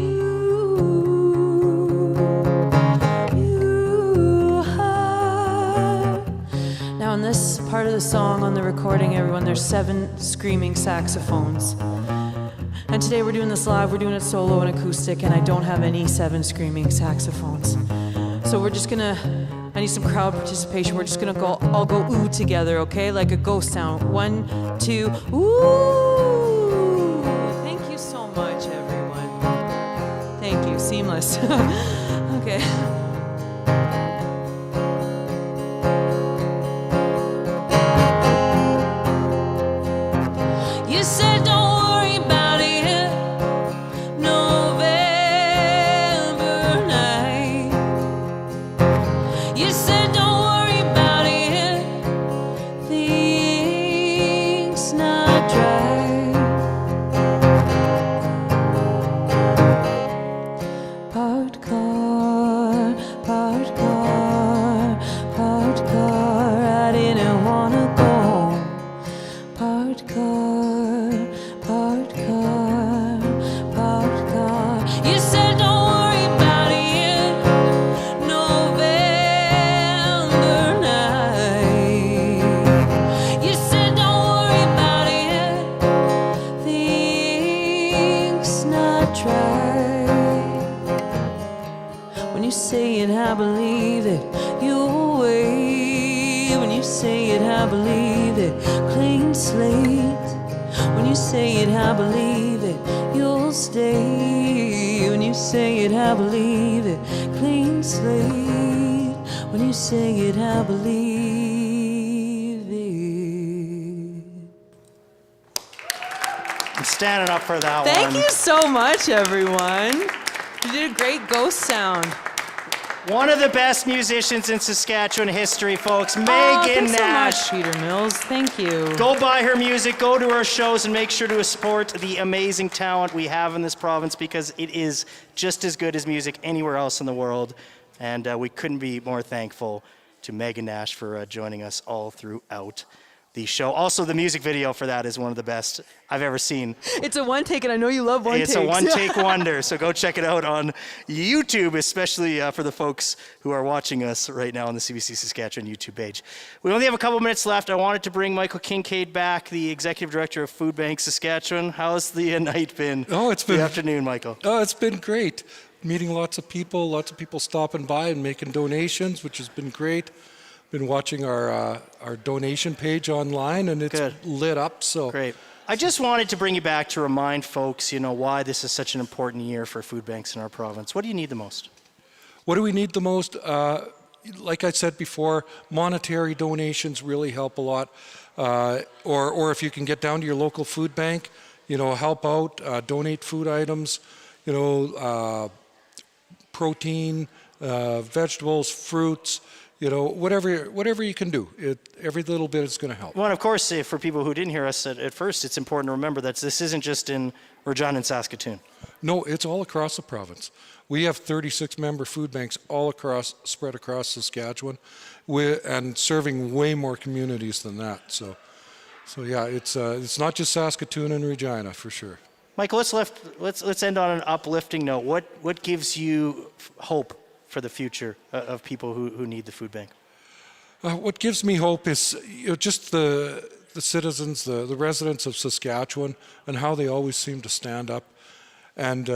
[SPEAKER 3] You are. Now, in this part of the song on the recording, everyone, there's 7 screaming saxophones. And today we're doing this live, we're doing it solo and acoustic, and I don't have any 7 screaming saxophones. So we're just gonna, I need some crowd participation. We're just gonna all go ooh together, okay? Like a ghost sound. 1, 2, ooh! Thank you so much, everyone. Thank you, seamless. Okay. You said don't worry about it. November night. You said don't worry about it. The ink's not dry. Parked car, parked car, parked car. I didn't wanna go home. Parked car, parked car, parked car. You said don't worry about it. November night. You said don't worry about it. The ink's not dry. When you say it, I believe it. You'll wait. When you say it, I believe it. Clean slate. When you say it, I believe it. You'll stay. When you say it, I believe it. Clean slate. When you say it, I believe it.
[SPEAKER 1] I'm standing up for that
[SPEAKER 4] Thank
[SPEAKER 1] one.
[SPEAKER 4] you so much, everyone. You did a great ghost sound.
[SPEAKER 1] One of the best musicians in Saskatchewan history, folks,
[SPEAKER 4] Oh,
[SPEAKER 1] Megan
[SPEAKER 4] thanks
[SPEAKER 1] Nash.
[SPEAKER 4] so much, Peter Mills. Thank you.
[SPEAKER 1] Go buy her music, go to her shows, and make sure to support the amazing talent we have in this province, because it is just as good as music anywhere else in the world. And we couldn't be more thankful to Megan Nash for joining us all throughout the show. Also, the music video for that is one of the best I've ever seen.
[SPEAKER 4] It's a one take, and I know you love one takes.
[SPEAKER 1] It's a one-take wonder, so go check it out on YouTube, especially for the folks who are watching us right now on the CBC Saskatchewan YouTube page. We only have a couple minutes left. I wanted to bring Michael Kincaid back, the Executive Director of Food Banks Saskatchewan. How's the night been?
[SPEAKER 5] Oh, it's been...
[SPEAKER 1] Good afternoon, Michael.
[SPEAKER 5] Oh, it's been great. Meeting lots of people stopping by and making donations, which has been great. Been watching our donation page online, and it's lit up. So
[SPEAKER 1] great. I just wanted to bring you back to remind folks, why this is such an important year for food banks in our province. What do you need the most?
[SPEAKER 5] What do we need the most? like I said before, monetary donations really help a lot. Or if you can get down to your local food bank, help out, donate food items, protein, vegetables, fruits, whatever you can do. Every little bit is going to help.
[SPEAKER 1] Well, and of course, for people who didn't hear us at first, it's important to remember that this isn't just in Regina and Saskatoon.
[SPEAKER 5] No, it's all across the province. We have 36 member food banks spread across Saskatchewan, and serving way more communities than that. So yeah, it's not just Saskatoon and Regina for sure.
[SPEAKER 1] Michael, let's end on an uplifting note. What gives you hope for the future of people who need the food bank?
[SPEAKER 5] What gives me hope is just the citizens, the residents of Saskatchewan, and how they always seem to stand up and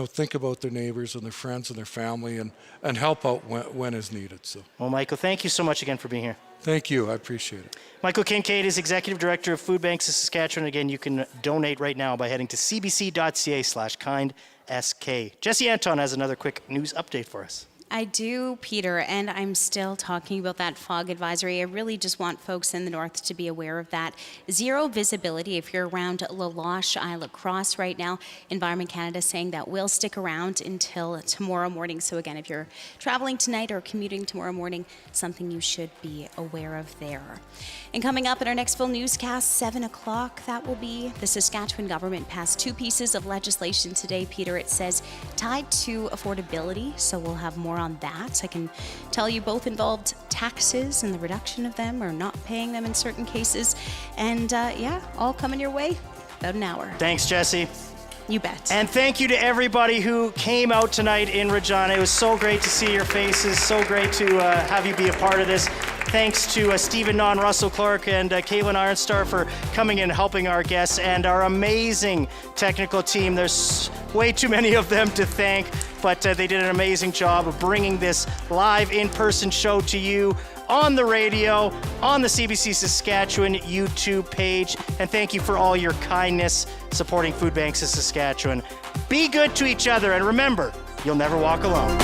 [SPEAKER 5] think about their neighbors and their friends and their family and help out when is needed. So. Well,
[SPEAKER 1] Michael, thank you so much again for being here.
[SPEAKER 5] Thank you. I appreciate it.
[SPEAKER 1] Michael Kincaid is Executive Director of Food Banks of Saskatchewan. Again, you can donate right now by heading to cbc.ca/kindsk. Jesse Anton has another quick news update for us.
[SPEAKER 2] I do, Peter, and I'm still talking about that fog advisory. I really just want folks in the north to be aware of that. Zero visibility if you're around La Loche, Isla Cross right now. Environment Canada saying that will stick around until tomorrow morning. So again, if you're traveling tonight or commuting tomorrow morning, something you should be aware of there. And coming up in our next full newscast, 7 o'clock, that will be the Saskatchewan government passed 2 pieces of legislation today, Peter. It says tied to affordability, so we'll have more on that. I can tell you both involved taxes and the reduction of them or not paying them in certain cases. And all coming your way about an hour.
[SPEAKER 1] Thanks, Jesse.
[SPEAKER 2] You bet.
[SPEAKER 1] And thank you to everybody who came out tonight in Regina. It was so great to see your faces, so great to have you be a part of this. Thanks to Stephen Nunn, Russell Clark, and Caitlin Ironstar for coming and helping our guests, and our amazing technical team. There's way too many of them to thank, but they did an amazing job of bringing this live in-person show to you on the radio, on the CBC Saskatchewan YouTube page. And thank you for all your kindness supporting Food Banks of Saskatchewan. Be good to each other, and remember, you'll never walk alone.